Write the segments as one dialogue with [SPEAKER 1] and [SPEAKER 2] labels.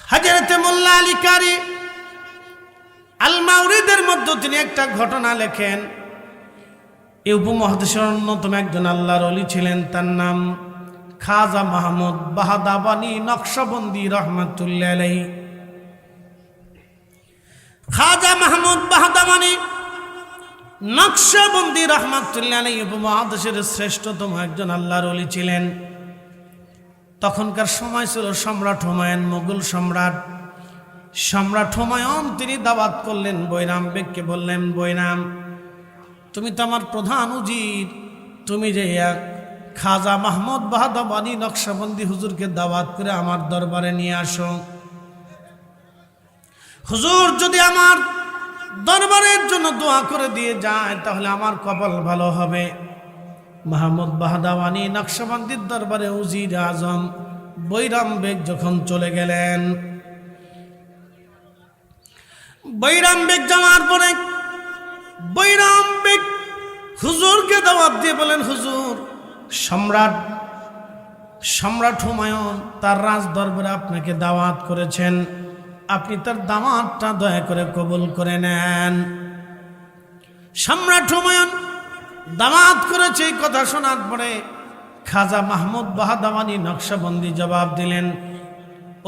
[SPEAKER 1] হযরত মোল্লা আলী কারি আল মাউরিদের মধ্যে তিনি একটা ঘটনা লেখেন। এই উপমহাদেশের অন্যতম একজন আল্লাহর ওলি ছিলেন, তার নাম খাজা মাহমুদ বাহাদাবানী নকশবন্দি রহমাতুল্লাহ আলাইহি। খাজা মাহমুদ বাহাদাবানী নকশবন্দি রহমাতুল্লাহ আলাইহি উপমহাদেশের শ্রেষ্ঠতম একজন আল্লাহর ওলি ছিলেন। তখনকার সময় ছিল সম্রাট হুমায়ুন, মুঘল সম্রাট হুমায়ুন তিনি দাওয়াত করলেন বৈরাম বেগকে, বললেন বৈরাম তুমি তো আমার প্রধান উজির, তুমি যে খাজা মাহমুদ বাহাদাবানী নকশবন্দি হুজুরকে দাওয়াত করে আমার দরবারে নিয়ে আসো। হুজুর যদি আমার দরবারের জন্য দোয়া করে দিয়ে যায় তাহলে আমার কপাল ভালো হবে। মাহমুদ বাহাদাবানী নকশবন্দির দরবারে উজির আজম বৈরাম বেগ যখন চলে গেলেন, বৈরাম বেগ যাওয়ার পরে বৈরাম বেগ হুজুরকে দাওয়াত দিয়ে বলেন, হুজুর সম্রাট হুমায়ুন তার রাজ দরবারে আপনাকে দাওয়াত করেছেন, আপনি তার দাওয়াতটা দয়া করে কবুল করে নেন। সম্রাট হুমায়ুন দাওয়াত করেছে, এই কথা শোনার পরে খাজা মাহমুদ বাহাদাবানী নকশবন্দি জবাব দিলেন,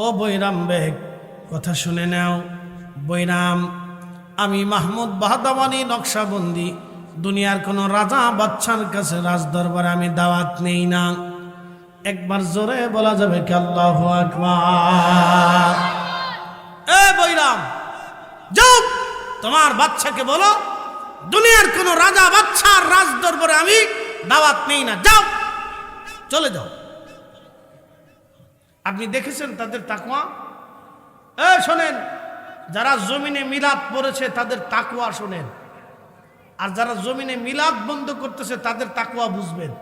[SPEAKER 1] ও বৈরাম বেগ কথা শুনে নাও। বৈরাম, আমি মাহমুদ বাহাদাবানী নকশবন্দি দুনিয়ার কোনো রাজা বাদশার কাছে রাজ দরবারে আমি দাওয়াত নেই না। একবার জোরে বলা যাবে কি আল্লাহু আকবার? এ বৈরাম, যাও তোমার বাদশাকে বলো দুনিয়ার কোনো রাজা বাদশার রাজ দরবারে আমি দাওয়াত নেই না, যাও চলে যাও। আপনি দেখেছেন তাদের তাকওয়া? শোনেন, যারা জমিনে মিলাদ পড়েছে তাদের তাকওয়া শোনেন, আর যারা জমিনে মিলাদ বন্ধ করতেছে তাদের তাকওয়া বুঝবেন।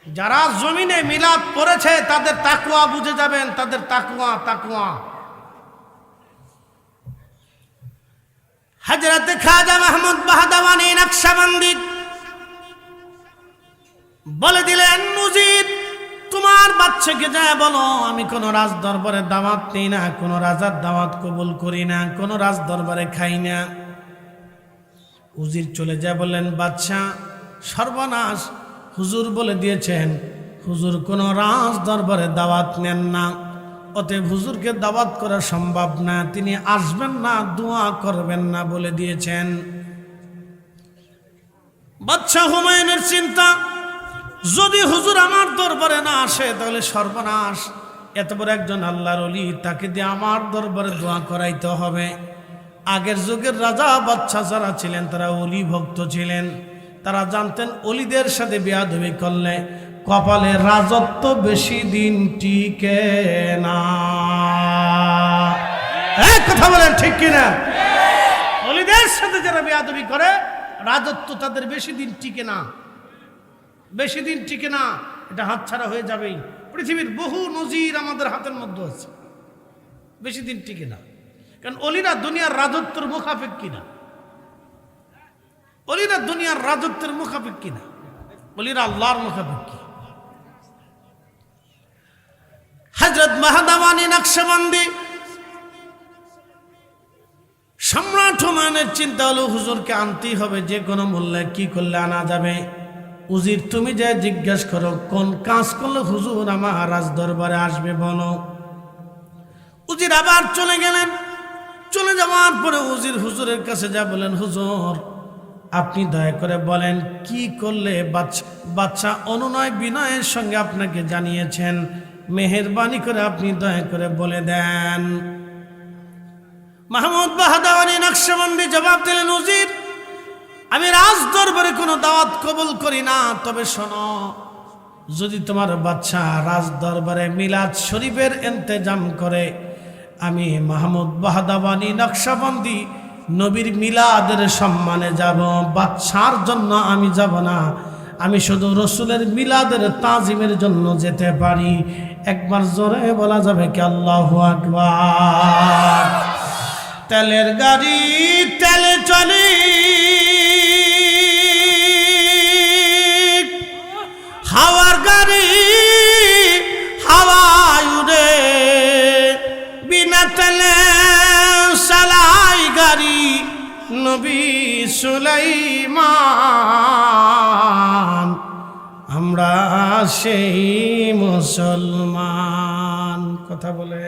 [SPEAKER 1] যারা জমিনে মিলাদ পড়েছে তাদের তাকওয়া বুঝে যাবেন, তাদের তাকওয়া। হযরত খাজা মাহমুদ বাহাদাবানী নকশবন্দি বলে দিলেন, উজির তোমার বাচ্চাকে যায় বলো আমি কোন রাজ দরবারে দাওয়াত নেই না, কোন রাজার দাওয়াত কবুল করি না, কোন রাজ দরবারে খাই না। উজির চলে যায়, বললেন বাদশা সর্বনাশ, হুজুর বলে দিয়েছেন হুজুর কোন রাজ দরবারে দাওয়াত নেন না, অতএব হুজুরকে দাওয়াত করা সম্ভব না, তিনি আসবেন না, দোয়া করবেন না বলে দিয়েছেন। বাদশা হুমায়ুনের চিন্তা, যদি হুজুর আমার দরবারে না আসে তাহলে সর্বনাশ, এত বড় একজন আল্লাহর ওলি, তাকে দিয়ে আমার দরবারে দোয়া করাইতে হবে। আগের যুগের রাজা বাদশা যারা ছিলেন তারা ওলি ভক্ত ছিলেন, তারা জানতেন ওলিদের সাথে বেয়াদবি করলে কপালে রাজত্ব বেশি দিন টিকে না। কথা বলেন ঠিক কিনা? ওলিদের সাথে যারা বেয়াদবি করে রাজত্ব তাদের বেশি দিন টিকে না, বেশি দিন টিকে না, এটা হাতছাড়া হয়ে যাবেই। পৃথিবীর বহু নজির আমাদের হাতের মধ্যে আছে, বেশি দিন টিকে না। কারণ অলিরা দুনিয়ার রাজত্বের মুখাপেক্ষী না, অলিরা দুনিয়ার রাজত্বের মুখাপেক্ষী না, অলিরা আল্লাহর মুখাপেক্ষী। হযরত বাহাদাবানী নকশবন্দি সম্রাট হুমায়ুনের চিন্তা হলো হুজুরকে আনতেই হবে, যে কোনো মূল্যে, কি করলে আনা যাবে। উজির তুমি যে জিজ্ঞেস করো কোন কাজ করলে হুজুর আমার রাজ দরবারে আসবে বলো। উজির আবার চলে গেলেন, চলে যাওয়ার পরে উজির হুজুরের কাছে যা বলেন, হুজুর আপনি দয়া করে বলেন কি করলে বাদশা অনুনয় বিনয়ের সঙ্গে আপনাকে জানিয়েছেন, মেহেরবানি করে আপনি দয়া করে বলে দেন। মাহমুদ বাহাদাবানী নকশবন্দি জবাব দিলেন, উজির আমি রাজ দরবারে কোনো দাওয়াত কবুল করি না, তবে শোনো, যদি তোমার বাদশা রাজ দরবারে মিলাদ শরীফের ইন্তজাম করে, আমি মাহমুদ বাহাদাবানী নকশবন্দি নবীর মিলাদের সম্মানে যাব, বাদশার জন্য আমি যাব না, আমি শুধু রসুলের মিলাদের তাজিমের জন্য যেতে পারি। একবার জোরে বলা যাবে কি আল্লাহু আকবার? তেলের গাড়ি তেলে চলে, হাওয়ার গাড়ি হাওয়ায় উড়ে, সুলাইমান, আমরা সেই মুসলমান। কথা বলে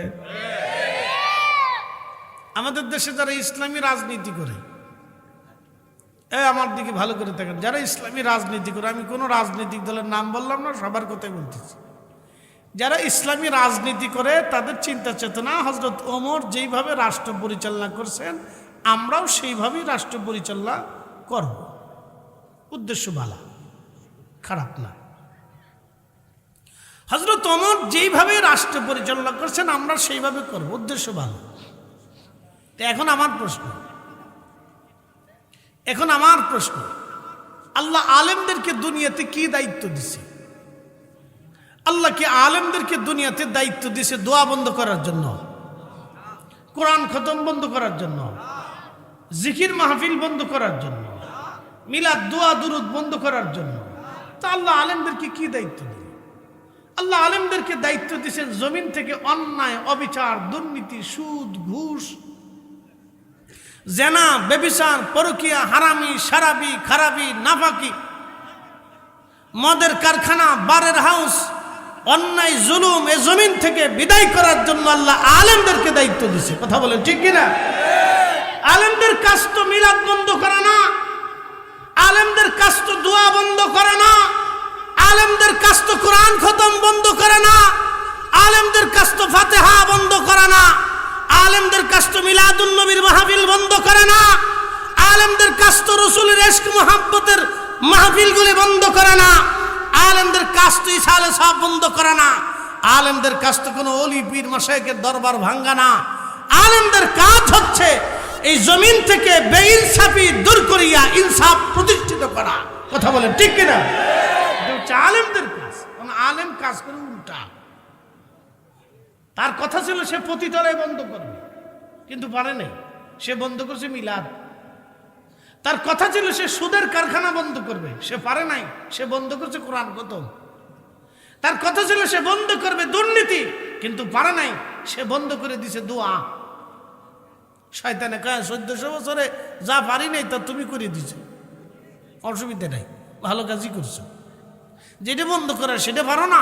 [SPEAKER 1] আমাদের দেশে যারা ইসলামী রাজনীতি করে, আমার দিকে ভালো করে থাকেন, যারা ইসলামী রাজনীতি করে, আমি কোনো রাজনৈতিক দলের নাম বললাম না, সবার কথাই বলতেছি, যারা ইসলামী রাজনীতি করে তাদের চিন্তা চেতনা হযরত ওমর যেইভাবে রাষ্ট্র পরিচালনা করছেন আমরাও সেইভাবেই রাষ্ট্র পরিচালনা করব। উদ্দেশ্য ভালো, খারাপ না। হযরত ওমর যেইভাবে রাষ্ট্র পরিচালনা করছেন আমরা সেইভাবে করব, উদ্দেশ্য ভালো। তো এখন আমার প্রশ্ন, আল্লাহ আলেমদেরকে দুনিয়াতে কি দায়িত্ব দিছে? আল্লাহ কি আলেমদেরকে দুনিয়াতে দায়িত্ব দিছে দোয়া বন্ধ করার জন্য, কোরআন খতম বন্ধ করার জন্য, জিকির মাহফিল বন্ধ করার জন্য, মিলাদ দোয়া দুরুদ বন্ধ করার জন্য? তা আল্লাহ আলেমদেরকে কি দায়িত্ব দিলেন? আল্লাহ আলেমদেরকে দায়িত্ব দিয়েছেন জমিন থেকে অন্যায়, অবিচার, দুর্নীতি, সুদ, ঘুষ, জেনা, ব্যভিচার, পরকিয়া, হারামি, শারাবি, খারাবি, নাফাকি, মদের কারখানা, বারের হাউস, অন্যায়, জুলুম এ জমিন থেকে বিদায় করার জন্য আল্লাহ আলেমদেরকে দায়িত্ব দিয়েছে। কথা বলেন ঠিক কিনা? আলেমদের কাজ তো মিলাদ বন্ধ করা না, আলেমদের কাজ তো দোয়া বন্ধ করা না, আলেমদের কাজ তো কোরআন খতম বন্ধ করা না, আলেমদের কাজ তো ফাতিহা বন্ধ করা না, আলেমদের কাজ তো মিলাদুন নবীর মাহফিল বন্ধ করে না, আলেমদের কাজ তো রাসূলের ইশক মুহাব্বতের মাহফিলগুলি বন্ধ করে না, আলেমদের কাজ তো ইসালে সব বন্ধ করে না, আলেমদের কাজ তো কোনো ওলি পীর মাশায়েখের দরবার ভাঙ্গা না। আলেমদের কাজ হচ্ছে এই জমিন থেকে বেইনসাফি দূর করিয়া ইনসাফ প্রতিষ্ঠিত করা। কথা বলেন ঠিক কিনা? এটা হচ্ছে আলেমদের কাজ। আলেম কাজ করে উল্টা। তার কথা ছিল সে পতিতালয় বন্ধ করবে, কিন্তু পারে নাই, সে বন্ধ করছে মিলাদ। তার কথা ছিল সে সুদের কারখানা বন্ধ করবে, সে পারে নাই, সে বন্ধ করছে কোরআন খতম। তার কথা ছিল সে বন্ধ করবে দুর্নীতি, কিন্তু পারে নাই, সে বন্ধ করে দিছে দোয়া। শয়তানে কয় 1400 বছরে যা পারি নাই তা তুমি করে দিছো, অসুবিধা নাই, ভালো কাজই করছো। যেটা বন্ধ করার সেটা পারো না,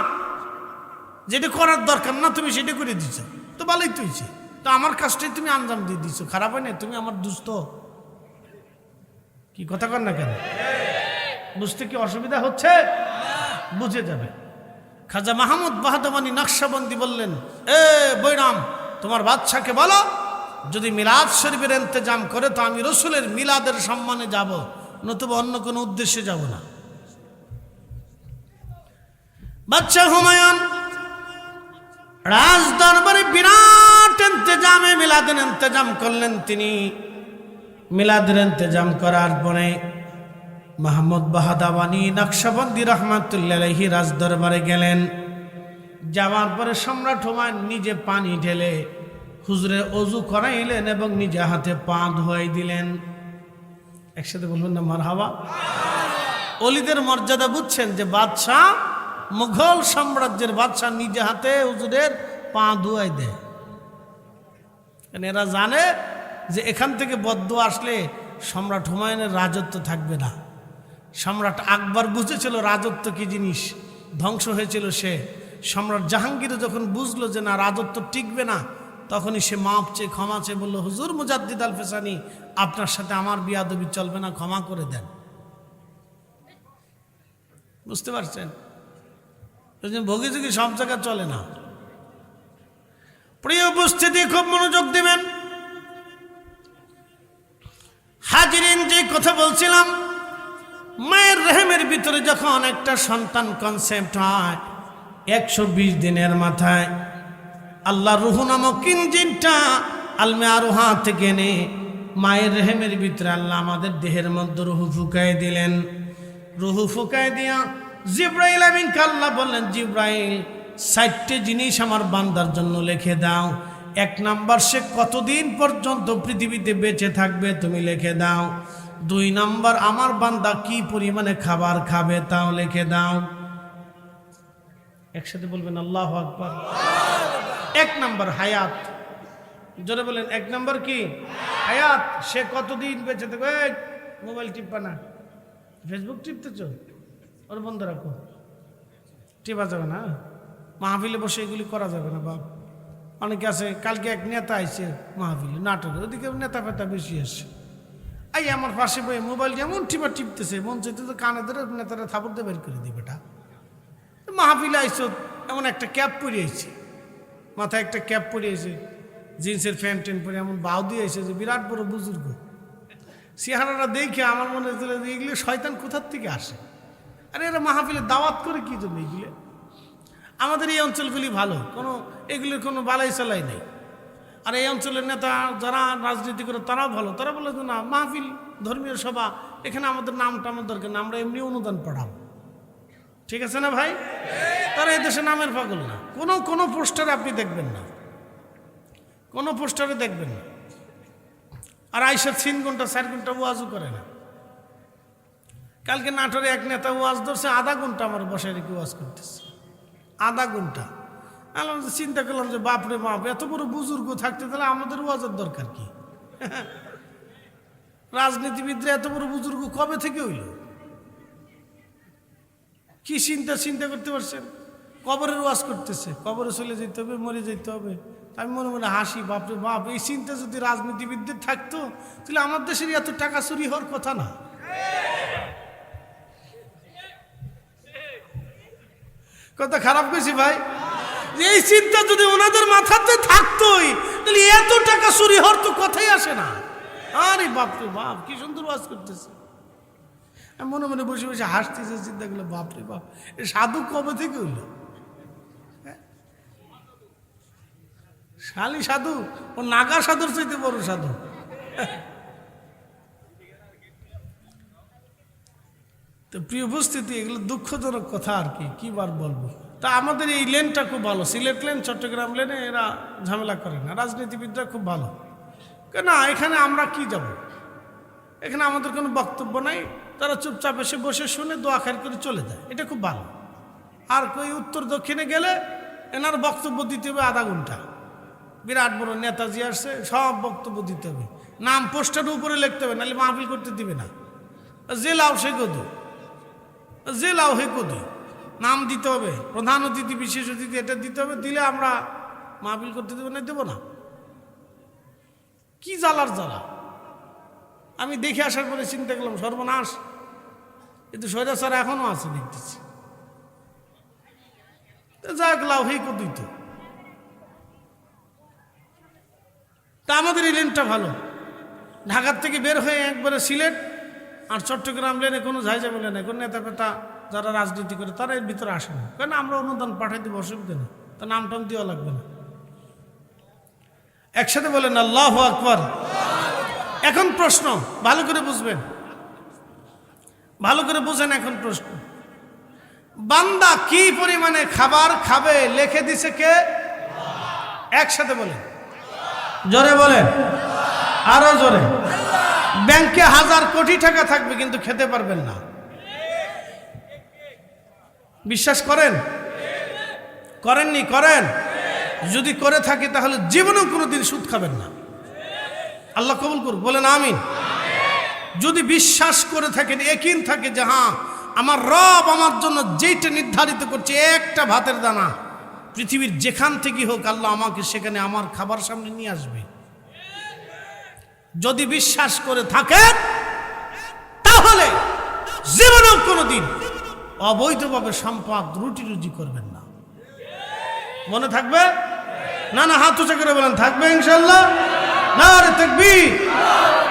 [SPEAKER 1] যেটা করার দরকার না তুমি সেটা করে দিচ্ছ, তো ভালোই তো হয়েছে। তো আমার কাজটাই তুমি আঞ্জাম দিয়ে দিচ্ছ, খারাপ হয় না? তুমি আমার দুস্থ, কি কথা কর না কেন? বুঝতে কি অসুবিধা হচ্ছে? বুঝে যাবে। খাজা মাহমুদ বাহাদুমানি নকশবন্দি বললেন, এ বৈরাম, তোমার বাদশাকে বলো যদি মিলাদ শরীফের ইন্তজাম করে তো আমি রসুলের মিলাদের সম্মানে যাব, নতুবা অন্য কোনো উদ্দেশ্যে যাব না। বাদশা হুমায়ুন রাজ দরবারে বিরাট ইন্তজামে মিলাদের ইন্তজাম করলেন। তিনি মিলাদের ইন্তজাম করার পরে মাহমুদ বাহাদাওয়ানি নকশবন্দি রহমাতুল্লাহ আলাইহি রাজ দরবারে গেলেন। যাওয়ার পরে সম্রাট হুমায়ুন নিজে পানি ঢেলে হুজুরের অজু করাইলেন এবং নিজে হাতে পা ধোয়াই দিলেন। একসাথে বলবেন না মারহাবা? ওলিদের মর্যাদা বুঝছেন যে বাদশাহ, মুঘল সাম্রাজ্যের বাদশাহ নিজে হাতে হুজুরের পা ধোয়াই দেয়। এরা জানে যে এখান থেকে বদদুয়া আসলে সম্রাট হুমায়ুনের রাজত্ব থাকবে না। সম্রাট আকবর বুঝেছিল রাজত্ব কি জিনিস, ধ্বংস হয়েছিল সে। সম্রাট জাহাঙ্গীর যখন বুঝলো যে না রাজত্ব টিকবে না, তখনই সে মাপ চেয়ে ক্ষমা চেয়ে বলল, হুজুর মুজাদ্দিদ আল ফেসানি, আপনার সাথে আমার বিয়াদবি চলবে না, ক্ষমা করে দেন। বুঝতে পারছেন? ভোগীযোগী সব জায়গায় চলে না। প্রিয় উপস্থিতি, খুব মনোযোগ দিবেন। হাজিরিন, যে কথা বলছিলাম, মায়ের রেহেমের ভিতরে যখন একটা সন্তান কনসেপ্ট হয় 120 দিনের মাথায় আল্লাহ রুহু নামক ইঞ্জিনটা আলমে আরোহা থেকে এনে মায়ের রেহেমের ভিতরে আল্লাহ আমাদের দেহের মধ্যে রুহু ফুকায় দিলেন। রুহু ফুকায় দিয়া জিব্রাইল আমিনকে আল্লাহ বললেন, জিব্রাইল 60টি জিনিস আমার বান্দার জন্য লিখে দাও। 1 নাম্বার, সে কতদিন পর্যন্ত পৃথিবীতে বেঁচে থাকবে তুমি লিখে দাও। 2 নাম্বার, আমার বান্দা কি পরিমাণে খাবার খাবে তাও লিখে দাও। একসাথে বলবেন আল্লাহু আকবার। 1 নাম্বার হায়াত, জোরে বলেন 1 নাম্বার কি? হায়াত, সে কতদিন বেঁচে থাকবে। মোবাইল টিপবা না, ফেসবুক টিপতেছ, ওর বন্ধ রাখো, টিপা যাবে না, মাহফিলে বসে এগুলি করা যাবে না বাপ। অনেকে আছে, কালকে এক নেতা আইছে মাহফিলে নাটকে, ওদিকে নেতা ফেতা বেশি আসছে, এই আমার পাশে বই মোবাইল যেমন টিপতেছে, মন চাইতে তো কানে ধরে নেতারা থাপড় দিয়ে বের করে দিবে। এটা মাহফিলে আইসো, এমন একটা ক্যাপ পরে আইছে, মাথায় একটা ক্যাপ পরে আইছে, জিন্সের প্যান্ট ট্যান্ট পরে এমন বাউ দিয়ে আইছে যে বিরাট বড় বুজুর্গ। চেহারাটা দেখে আমার মনে হচ্ছিল যে এগুলো শয়তান কোথার থেকে আসে। আরে এরা মাহফিলে দাওয়াত করে কি জন্য এগুলো? আমাদের এই অঞ্চলগুলি ভালো, কোনো এগুলির কোনো বালাই চালাই নেই। আর এই অঞ্চলের নেতা যারা রাজনীতি করে তারাও ভালো, তারা বলে যে না মাহফিল ধর্মীয় সভা, এখানে আমাদের নামটা আমার দরকার না, আমরা এমনি অনুদান পাঠাবো। ঠিক আছে না ভাই? তারা এদেশে নামের পাগল না। কোনো পোস্টারে আপনি দেখবেন না, কোনো পোস্টারে দেখবেন না। আর আইসা 3 ঘন্টা 4 ঘন্টা ওয়াজও করে না। কালকে নাটোরে এক নেতা ওয়াজ ধরছে, আধা ঘন্টা আমার বসায় রেখে ওয়াজ করতেছে, আধা ঘন্টা। আমি চিন্তা করলাম যে বাপরে বাপ, এত বড় বুজুর্গ থাকতে তাহলে আমাদের ওয়াজের দরকার কি? রাজনীতিবিদরা এত বড় বুজুর্গ কবে থেকে হইল? কি চিন্তা করতে পারছেন? কবরের ওয়াজ করতেছে, কবরে চলে যেতে হবে, মরে যেতে হবে। আমি মনে মনে হাসি, বাপরে বাপ, এই চিন্তা যদি রাজনীতিবিদদের থাকতো তাহলে আমার দেশের এত টাকা চুরি হওয়ার কথা না। কথা খারাপ কইছি ভাই? এই চিন্তা যদি ওনাদের মাথাতে থাকতোই তাহলে এত টাকা চুরি হওয়ার তো কথাই আসে না। আরে বাপরে বাপ, কি সুন্দর ওয়াজ করতেছে। আমি মনে মনে বসে বসে হাসতেছে, চিন্তা করলে বাপরে বাপ, এ সাধু কবে থেকে হইল? শালি সাধু, ও নাগা সাধুর চাইতে বড় সাধু। তো প্রিয় উপস্থিতি, এগুলো দুঃখজনক কথা আর কি বার বলবো। তা আমাদের এই লেনটা খুব ভালো, সিলেট লেন, চট্টগ্রাম লেনে এরা ঝামেলা করে না, রাজনীতিবিদরা খুব ভালো। কেন এখানে আমরা কি যাব? এখানে আমাদের কোনো বক্তব্য নাই, তারা চুপচাপ এসে বসে শুনে দোয়া খায়ের করে চলে যায়, এটা খুব ভালো। আর কই উত্তর দক্ষিণে গেলে এনার বক্তব্য দিতে হবে আধা ঘন্টা, বিরাট বড় নেতাজি আসছে, সব বক্তব্য দিতে হবে, নাম পোস্টারের উপরে লিখতে হবে, নাহলে মাহফিল করতে দিবে না। জেলাও সে গদু, জেলাও হে গদু, নাম দিতে হবে, প্রধান অতিথি বিশেষ অতিথি এটা দিতে হবে, দিলে আমরা মাহফিল করতে দেবো না, দেবো না। কি জ্বালার জ্বালা! আমি দেখে আসার পরে চিন্তা করলাম সর্বনাশ, কিন্তু স্বৈরাচার এখনো আছে দেখতেছি। যাক, লাউ হে গদুই তো। তা আমাদের এই লেনটা ভালো, ঢাকার থেকে বের হয়ে একবারে সিলেট আর চট্টগ্রাম লেনে কোনো ঝাইঝামেলা নেই। কোনো নেতা পেতা যারা রাজনীতি করে তারা এর ভিতরে আসে না, কেন আমরা অনুদান পাঠাই দিব, অসুবিধা নেই, তা নাম টাম দেওয়া লাগবে না। একসাথে বলেন আল্লাহু আকবার। এখন প্রশ্ন ভালো করে বুঝবেন, ভালো করে বুঝেন। এখন প্রশ্ন, বান্দা কি পরিমাণে খাবার খাবে লিখে দিছে কে? একসাথে বলেন, জোরে বলেন, আরো জোরে। ব্যাংকে 1000 কোটি টাকা থাকবে কিন্তু খেতে পারবেন না। বিশ্বাস করেন? করেননি? করেন? যদি করে থাকে তাহলে জীবনেও কোনোদিন সুদ খাবেন না। আল্লাহ কবুল করুক, বলেন আমিন। যদি বিশ্বাস করে থাকেন, ইয়াকিন থাকে যে হ্যাঁ আমার রব আমার জন্য যেটা নির্ধারিত করছে, একটা ভাতের দানা পৃথিবীর যেখান থেকে হোক আল্লাহ আমাকে সেখানে আমার খাবার সামনে নিয়ে আসবে, যদি বিশ্বাস করে থাকেন তাহলে জীবনেও কোনোদিন অবৈধভাবে সম্পদ রুটি করবেন না। মনে থাকবে? না না, হাত উঁচু করে বলেন থাকবে ইনশাআল্লাহ। নারে তাকবীর,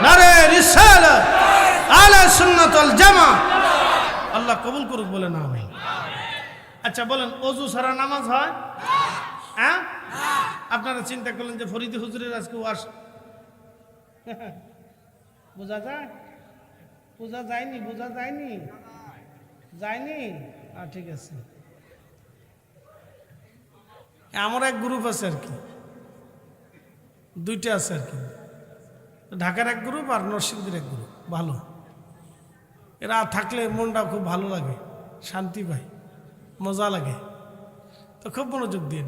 [SPEAKER 1] নারে রিসালাত, আহলে সুন্নাত ওয়াল জামাত। আল্লাহ কবুল করুক, বলেন আমিন। আচ্ছা বলেন, ওযু ছাড়া নামাজ হয়? হ্যাঁ, আপনারা চিন্তা করলেন যে ফরিদি হুজুরের আজকে ওয়াজ বোঝা যায়? বোঝা যায়নি? বোঝা যায়নি? যায়নি? ঠিক আছে। আমার এক গ্রুপ আছে আর কি, দুইটা আছে আর কি, ঢাকার এক গ্রুপ আর নরসিংদীর এক গ্রুপ। ভালো, এরা থাকলে মনটা খুব ভালো লাগে, শান্তি পাই, মজা লাগে। তো খুব মনোযোগ দিন।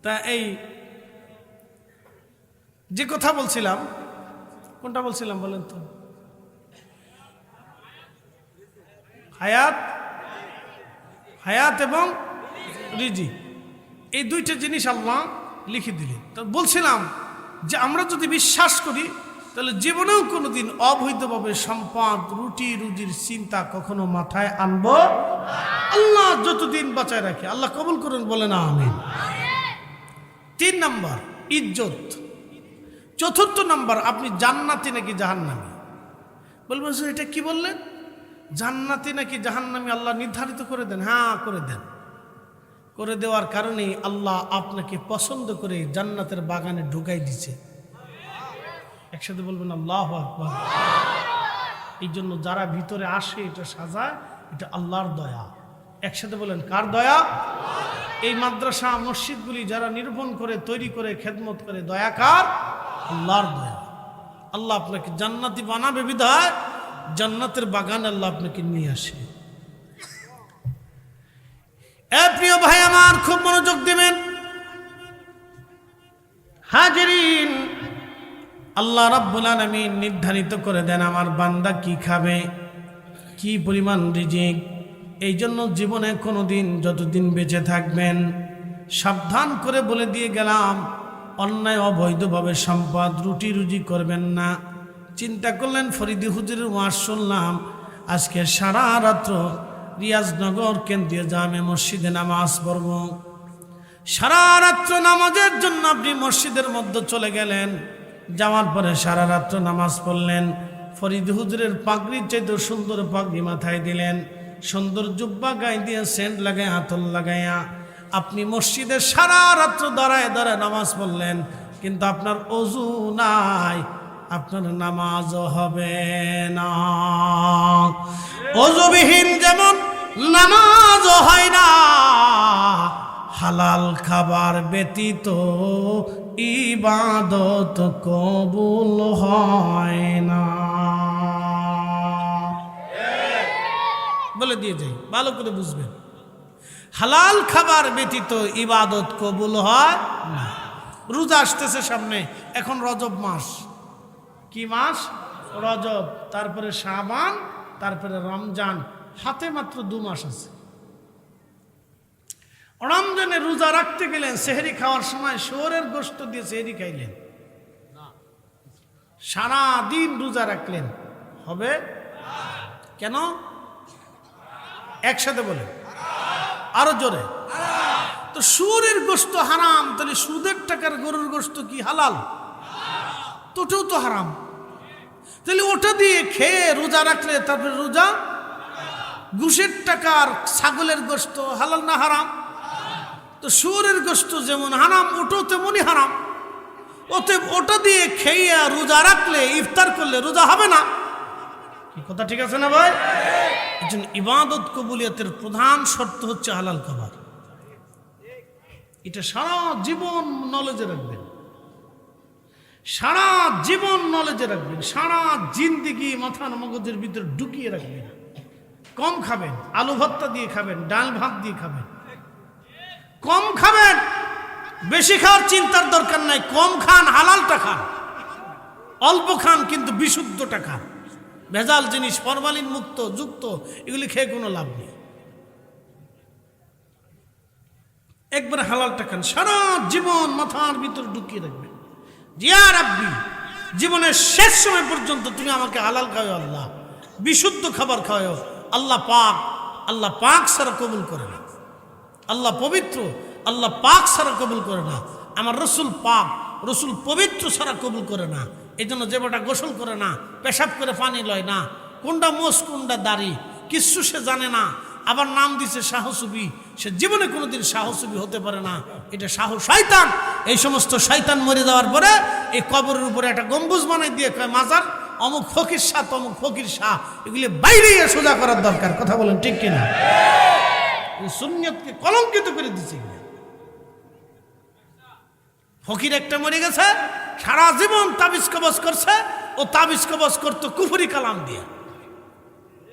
[SPEAKER 1] তা এই যে কথা বলছিলাম, কোনটা বলছিলাম বলেন তো? হায়াত, হায়াত এবং রিজিক, এই দুইটা জিনিস আল্লাহ লিখে দিলেন। তো বলছিলাম যে আমরা যদি বিশ্বাস করি তাহলে জীবনেও কোনোদিন অবৈধভাবে সম্পদ, রুটি রুজির চিন্তা কখনো মাথায় আনবো আল্লাহ যতদিন বাঁচায় রাখে। আল্লাহ কবুল করুন, বলে না আমিন। 3 নাম্বার ইজ্জত। 4র্থ নাম্বার আপনি জান্নাতি নাকি জাহান্নামী। বলবেন স্যার এটা কি বললেন? জান্নাতি নাকি জাহান্নামী আল্লাহ নির্ধারিত করে দেন? হ্যাঁ করে দেন। করে দেওয়ার কারণেই আল্লাহ আপনাকে পছন্দ করে জান্নাতের বাগানে ঢুকাই দিছে। একসাথে বলবেন আল্লাহু আকবার। এই জন্য যারা ভিতরে আসে এটা সাজায়, এটা আল্লাহর দয়া। একসাথে বলেন কার দয়া? এই মাদ্রাসা মসজিদগুলি যারা নির্মাণ করে, তৈরি করে, খেদমত করে, দয়া কার? আল্লাহর দয়া। আল্লাহ আপনাকে জান্নাতি বানাবে বিধায় জান্নাতের বাগান আল্লাহ আপনাকে নিয়ে আসে। প্রিয় ভাই আমার, খুব মনোযোগ দিবেন। হাজিরিন, আল্লাহ রাব্বুল আলামিন নির্ধারিত করে দেন আমার বান্দা কি খাবে, কি পরিমাণ রিজিক। এই জন্য জীবনে কোনোদিন যতদিন বেঁচে থাকবেন সাবধান করে বলে দিয়ে গেলাম, অন্যায় অবৈধভাবে সম্পদ, রুটি রুজি করবেন না। চিন্তা করলেন ফরিদি হুজুরের ওয়াজ শুনলাম, আজকে সারা রাত্র রিয়াজনগর কেন্দ্রীয় জামে মসজিদে নামাজ পড়ব। সারা রাত্র নামাজের জন্য আপনি মসজিদের মধ্যে চলে গেলেন, যাওয়ার পরে সারা রাত্র নামাজ পড়লেন, ফরিদি হুজুরের পাগড়ির চাইতে সুন্দর পাগড়ি মাথায় দিলেন, সুন্দর জুব্বা গায়ে দিয়ে সেন্ট লাগায়, আতর লাগাইয়া আপনি মসজিদে সারা রাত্র দাঁড়ায় দাঁড়ায় নামাজ পড়লেন, কিন্তু আপনার ওযু নাই, আপনার নামাজও হবে না। ওযুবিহীন যেমন নামাজও হয় না, হালাল খাবার ব্যতীত ইবাদত কবুল হয় না। বলে দিয়ে যাই, ভালো করে বুঝবেন। হালাল খাবার ব্যতীত ইবাদত কবুল হয় না। রোজা আসতেছে সামনে, এখন রজব মাস। কি মাস? রজব, তারপরে শাবান, তারপরে রমজান, হাতে মাত্র 2 মাস আছে। রমজানে রোজা রাখতে গেলেন, সেহরি খাওয়ার সময় শুয়োরের গোশত দিয়ে সেহরি খাইলেন, সারা দিন রোজা রাখলেন, হবে? কেন? একসাথে বলে, আরো জোরে। তো শুয়োরের গোশত হারাম, তাহলে সুদের টাকার গরুর গোশত কি হালাল? তোটাও তো হারাম। তাহলে ওটা দিয়ে খেয়ে রোজা রাখলে তারপরে রোজা? ঘুষের টাকার ছাগলের গোশত হালাল না হারাম? তো শুয়োরের গোশত যেমন হারাম, ওটাও তেমনই হারাম। ওটা দিয়ে খেয়ে রোজা রাখলে, ইফতার করলে রোজা হবে না। কি কথা ঠিক আছে না ভাই? একজন ইবাদত কবুলিয়তের প্রধান শর্ত হচ্ছে হালাল খাবার। এটা সারা জীবন নলেজে রাখবেন, সারা জীবন নলেজে রাখবেন, সারা জিন্দেগি মাথার মগজের ভিতরে ঢুকিয়ে রাখবেন। কম খাবেন, আলু ভর্তা দিয়ে খাবেন, ডাল ভাত দিয়ে খাবেন, কম খাবেন। বেশি খাওয়ার চিন্তার দরকার নাই, কম খান, হালালটা খান। অল্প খান কিন্তু বিশুদ্ধটা খান। ভেজাল জিনিস, ফরমালিন মুক্ত যুক্ত, এগুলি খেয়ে কোনো লাভ নেই। একবার হালালটা খান, সারা জীবন মাথার ভিতরে ঢুকিয়ে রাখবেন, জিয়া রাব্বি, জীবনের শেষ সময় পর্যন্ত তুমি আমাকে হালাল খাওয়াও আল্লাহ, বিশুদ্ধ খাবার খাওয়াও আল্লাহ। পাক, আল্লাহ পাক ছাড়া কবুল করে না। আল্লাহ পবিত্র, আল্লাহ পাক ছাড়া কবুল করে না। আমার রসুল পাক, রসুল পবিত্র ছাড়া কবুল করে না। এই জন্য যে বেটা গোসল করে না, পেশাব করে পানি লয় না, কোনটা মোষ কোনটা দাড়ি কিচ্ছু সে জানে না, আবার নাম দিছে সাহসুবি, সে জীবনে কোনোদিন সাহসুবি হতে পারে না। এটা সাহস শয়তান। এই সমস্ত শয়তান মরে যাওয়ার পরে এই কবরের উপরে একটা গম্বুজ বানাই দিয়ে কয় মাজার অমুক ফকির শাহ, তমুক ফকির শাহ, এগুলি বাইরে সোজা করার দরকার। কথা বলেন ঠিক কিনা? সুন্নিয়তকে কলঙ্কিত করে দিচ্ছে। ফকির একটা মরে গেছে, সারা জীবন তাবিজ কবজ করছে, ও তাবিজ কবজ করতো কুফরি কালাম দিয়ে।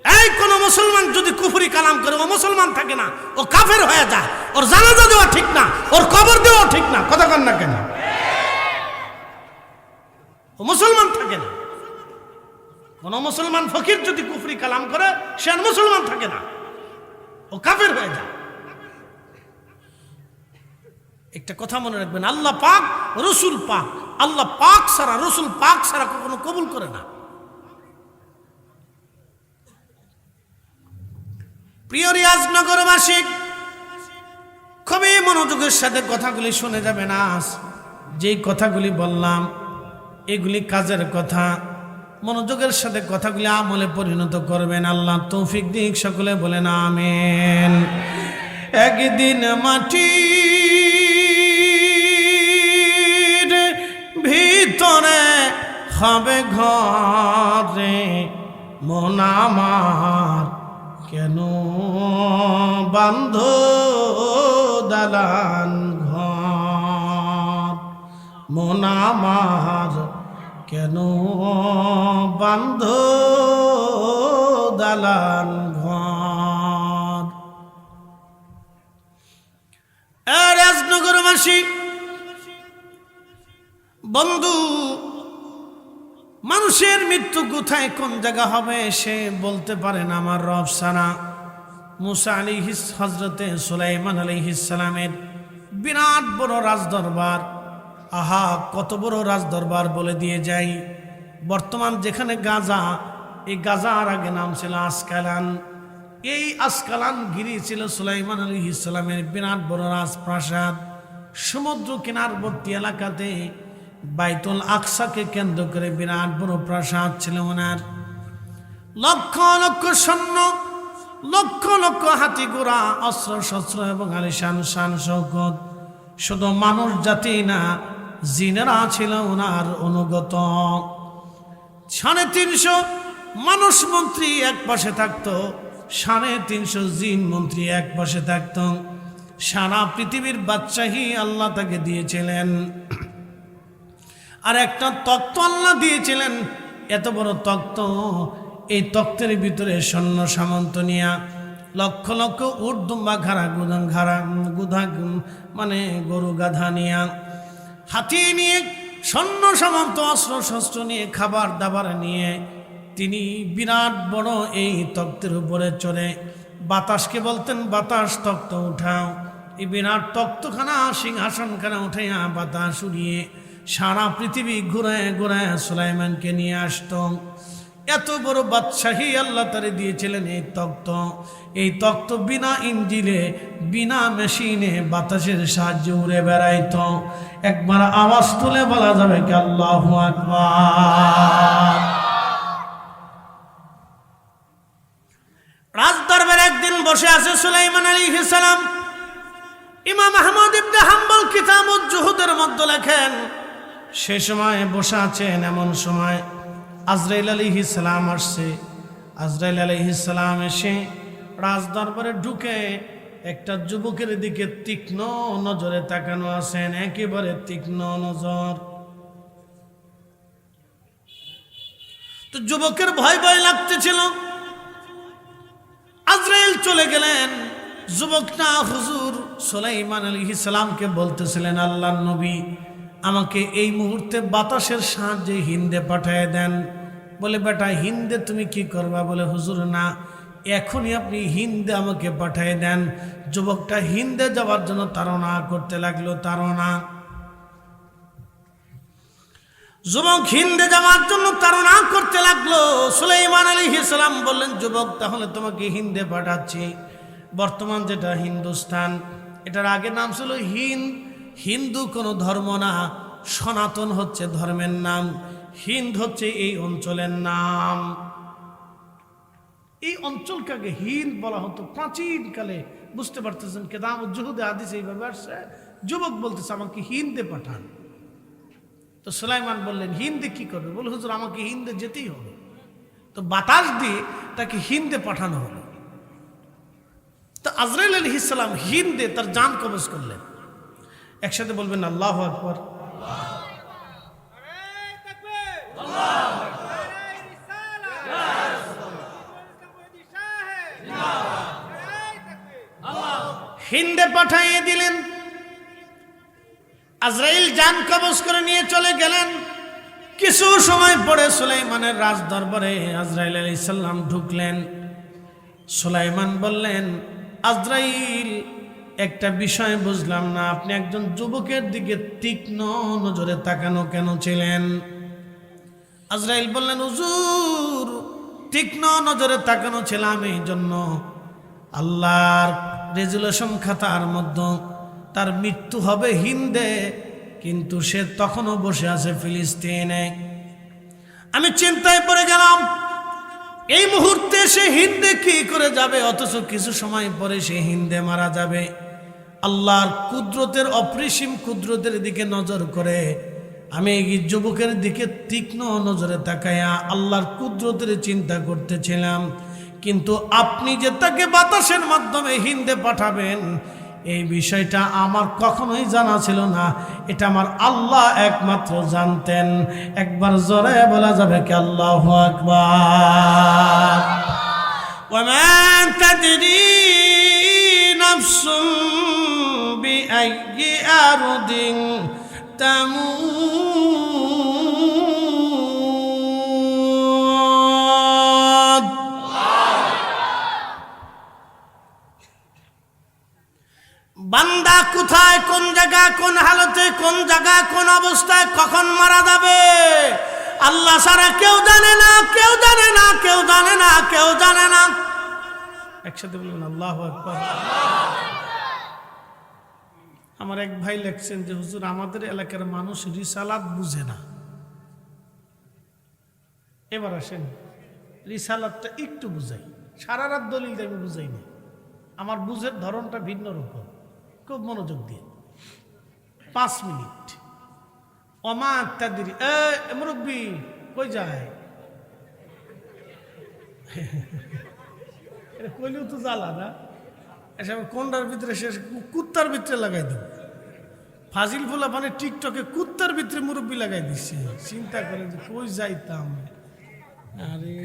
[SPEAKER 1] এই কোন মুসলমান যদি কুফরি কালাম করে, ও মুসলমান থাকে না, ও কাফের হয়ে যায়। ওর জানাজা দেওয়া ঠিক না, ওর কবর দেওয়া ঠিক না। কথা কন না কেন? ও মুসলমান থাকে না। কোন মুসলমান ফকির যদি কুফরি কালাম করে সে আর মুসলমান থাকে না, ও কাফের হয়ে যায়। একটা কথা মনে রাখবেন, আল্লাহ পাক রসুল পাক, আল্লাহ পাক ছাড়া রসুল পাক ছাড়া কখনো কবুল করে না। প্রিয় রিয়াজনগরবাসী, খুবই মনোযোগের সাথে কথাগুলি শুনে যাবেন। আজ যেই কথাগুলি বললাম এগুলি কাজের কথা, মনোযোগের সাথে কথাগুলি আমলে পরিণত করবেন। আল্লাহ তৌফিক দিক, সকলে বলেন আমিন। একদিন মাটির ভিতরে হবে ঘরে মন আমার, কেন বান্ধ দালান ঘর, মন আমার কেন বান্ধ দালান ঘর। রাজনগরবাসী বন্ধু, মানুষের মৃত্যু কোথায় কোন জায়গা হবে সে বলতে পারে না আমার রব ছাড়া। মুসা আলাইহিস হযরতে সুলাইমান আলাইহিস সালামের বিরাট বড় রাজদরবার, আহা কত বড় রাজদরবার বলে দিয়ে যাই। বর্তমান যেখানে গাজা, এই গাজার আগে নাম ছিল আসকালান। এই আসকালান গিরি ছিল সুলাইমান আলাইহিস সালামের বিরাট বড় রাজপ্রাসাদ। সমুদ্র কিনারবর্তী এলাকাতে বাইতুল আকসাকে কেন্দ্র করে বিরাট বড় প্রাসাদ ছিল ওনার। লক্ষ লক্ষ সৈন্য, লক্ষ লক্ষ হাতি ঘোড়া, অস্ত্র শস্ত্র এবং আলিশান শান শৌকত। শুধু মানুষ জাতি না, জিনেরা ছিল ওনার অনুগত। 350 মানুষ মন্ত্রী এক পাশে থাকতো, 350 জিন মন্ত্রী এক পাশে থাকতো। সারা পৃথিবীর বাদশাহী আল্লাহ তাকে দিয়েছিলেন। আর একটা তক্ত আল্লাহ দিয়েছিলেন, এত বড় তক্ত। এই তক্তের ভিতরে সৈন্য সামন্ত নিয়া লক্ষ লক্ষ উট দুম্বা গুধা মানে গরু গাধা নিয়া, হাতি নিয়ে, সৈন্য সামন্ত অস্ত্র শস্ত্র নিয়ে, খাবার দাবার নিয়ে তিনি বিরাট বড় এই তক্তের উপরে চড়ে বাতাসকে বলতেন, বাতাস তক্ত উঠাও। এই বিরাট তক্তখানা সিংহাসনখানা উঠাইয়া বাতাস উড়িয়ে সারা পৃথিবী ঘুরায় ঘুরায় সুলাইমানকে নিয়ে আসত। এত বড় বাদশাহী আল্লাহ তারে দিয়েছিলেন এই তক্ত। এই তক্ত বিনা ইঞ্জিনে, বিনা মেশিনে বাতাসের সাহায্যে উড়ে বেড়াইত। একবার আওয়াজ তুলে বলা যাবে কি আল্লাহু আকবার। রাজদরবারে একদিন বসে আছে সুলাইমান আলাইহিস সালাম। ইমাম আহমদ ইবনে হাম্বল কিতাবুজ জুহুদের মধ্যে লেখেন, সে সময় বসে আছেন, এমন সময় আজরাইল আলাইহিস সালাম আসছে। আজরাইল আলাইহিস সালাম এসে রাজদরবারে ঢুকে একটা যুবকের দিকে তীক্ষ্ণ নজরে তাকানো আছেন, একেবারে তীক্ষ্ণ নজর। তো যুবকের ভয় ভয় লাগতেছিল। আজরাইল চলে গেলেন। যুবকটা হুজুর সুলাইমান আলাইহিস সালামকে বলতেছিলেন, আল্লাহর নবী আমাকে এই মুহূর্তে বাতাসের সাহায্যে হিন্দে পাঠিয়ে দেন। বলে, বেটা হিন্দে তুমি কি করবা? বলে, হুজুর না, এখনই আপনি হিন্দে আমাকে পাঠিয়ে দেন। যুবকটা হিন্দে যাওয়ার জন্য তাড়না করতে লাগলো, তাড়না। যুবক হিন্দে যাওয়ার জন্য তাড়না করতে লাগলো। সুলাইমান আলাইহিস সালাম বললেন, যুবক তাহলে তোমাকে হিন্দে পাঠাচ্ছি। বর্তমান যেটা হিন্দুস্তান, এটার আগে নাম ছিল হিন্দ। হিন্দু কোনো ধর্ম না, সনাতন হচ্ছে ধর্মের নাম। হিন্দ হচ্ছে এই অঞ্চলের নাম। এই অঞ্চলকে হিন্দ বলা হতো প্রাচীনকালে। বুঝতে পারতেছেন, কিতাবুজ জুহুদে হাদিস এইভাবে আসছে। যুবক বলতেছে আমাকে হিন্দে পাঠান। তো সুলাইমান বললেন, হিন্দে কি করবে? বলে, হুজুর আমাকে হিন্দে যেতেই হবে। তো বাতাস দিয়ে তাকে হিন্দে পাঠানো হলো। তো আজরাইল আলাইহিস সালাম হিন্দে তার জান কবজ করলেন। একসাথে বলবেন আল্লাহু আকবার। হিন্দে পাঠিয়ে দিলেন। আজরাইল জান কবজ করে নিয়ে চলে গেলেন। কিছু সময় পরে সুলাইমানের রাজ দরবারে আজরাইল আলাইহিস সালাম ঢুকলেন। সুলাইমান বললেন, আজরাইল, একটা বিষয় বুঝলাম না, আপনি একজন যুবকের দিকে তীক্ষ্ণ নজরে তাকানো কেন ছিলেন? আজরাইল বললেন, হুজুর, তীক্ষ্ণ নজরে তাকানো ছিলাম এই জন্য, আল্লাহর রেজুলেশন খাতার মধ্যে তার মৃত্যু হবে হিন্দে, কিন্তু সে তখনও বসে আছে ফিলিস্তিনে। আমি চিন্তায় পড়ে গেলাম, এই মুহূর্তে সে হিন্দে কি করে যাবে, অথচ কিছু সময় পরে সে হিন্দে মারা যাবে। আল্লাহর কুদরতের, অপরিসীম কুদরতের দিকে নজর করে আমি এই যুবকের দিকে তীক্ষ্ণ নজরে তাকায়া আল্লাহর কুদরতের চিন্তা করতেছিলাম। কিন্তু আপনি যে তাকে বাতাসের মাধ্যমে হিন্দে পাঠাবেন, এই বিষয়টা আমার কখনোই জানা ছিল না। এটা আমার আল্লাহ একমাত্র জানতেন। একবার জোরে বলা যাবে কি আল্লাহু আকবার। ওয়ামা তাদরি নাফসুম বিআইয়ি আরদিন তামুত। বান্দা কোথায়, কোন জায়গা, কোন হালতে, কোন জায়গা, কোন অবস্থায়, কখন মারা যাবে আল্লাহ ছাড়া কেউ জানে না, কেউ জানে না, কেউ জানে না, কেউ জানে না। একসাথে বলুন আল্লাহু আকবার। আমার এক ভাই লেখছেন যে, হুজুর, আমাদের এলাকার মানুষ রিসালাত বুঝে না। এবার আসেন, রিসালাতটা একটু বুঝাই। সারা রাত দলিল আমি বুঝাই না, আমার বুঝের ধরনটা ভিন্ন রকম। খুব মনোযোগ দিয়ে 5 মিনিট। ওমা তাদরি, মুরব্বী কই যায়? এটা কইলেও তো জ্বালা না, এসব কোনটার ভিতরে শেষ কুত্তার ভিতরে লাগাই দেব। ফাজিল ফুলা মানে টিকটকে কুত্তার ভিতরে মুরব্বী লাগাই দিচ্ছে। চিন্তা করে যে কই যাইতাম। আরে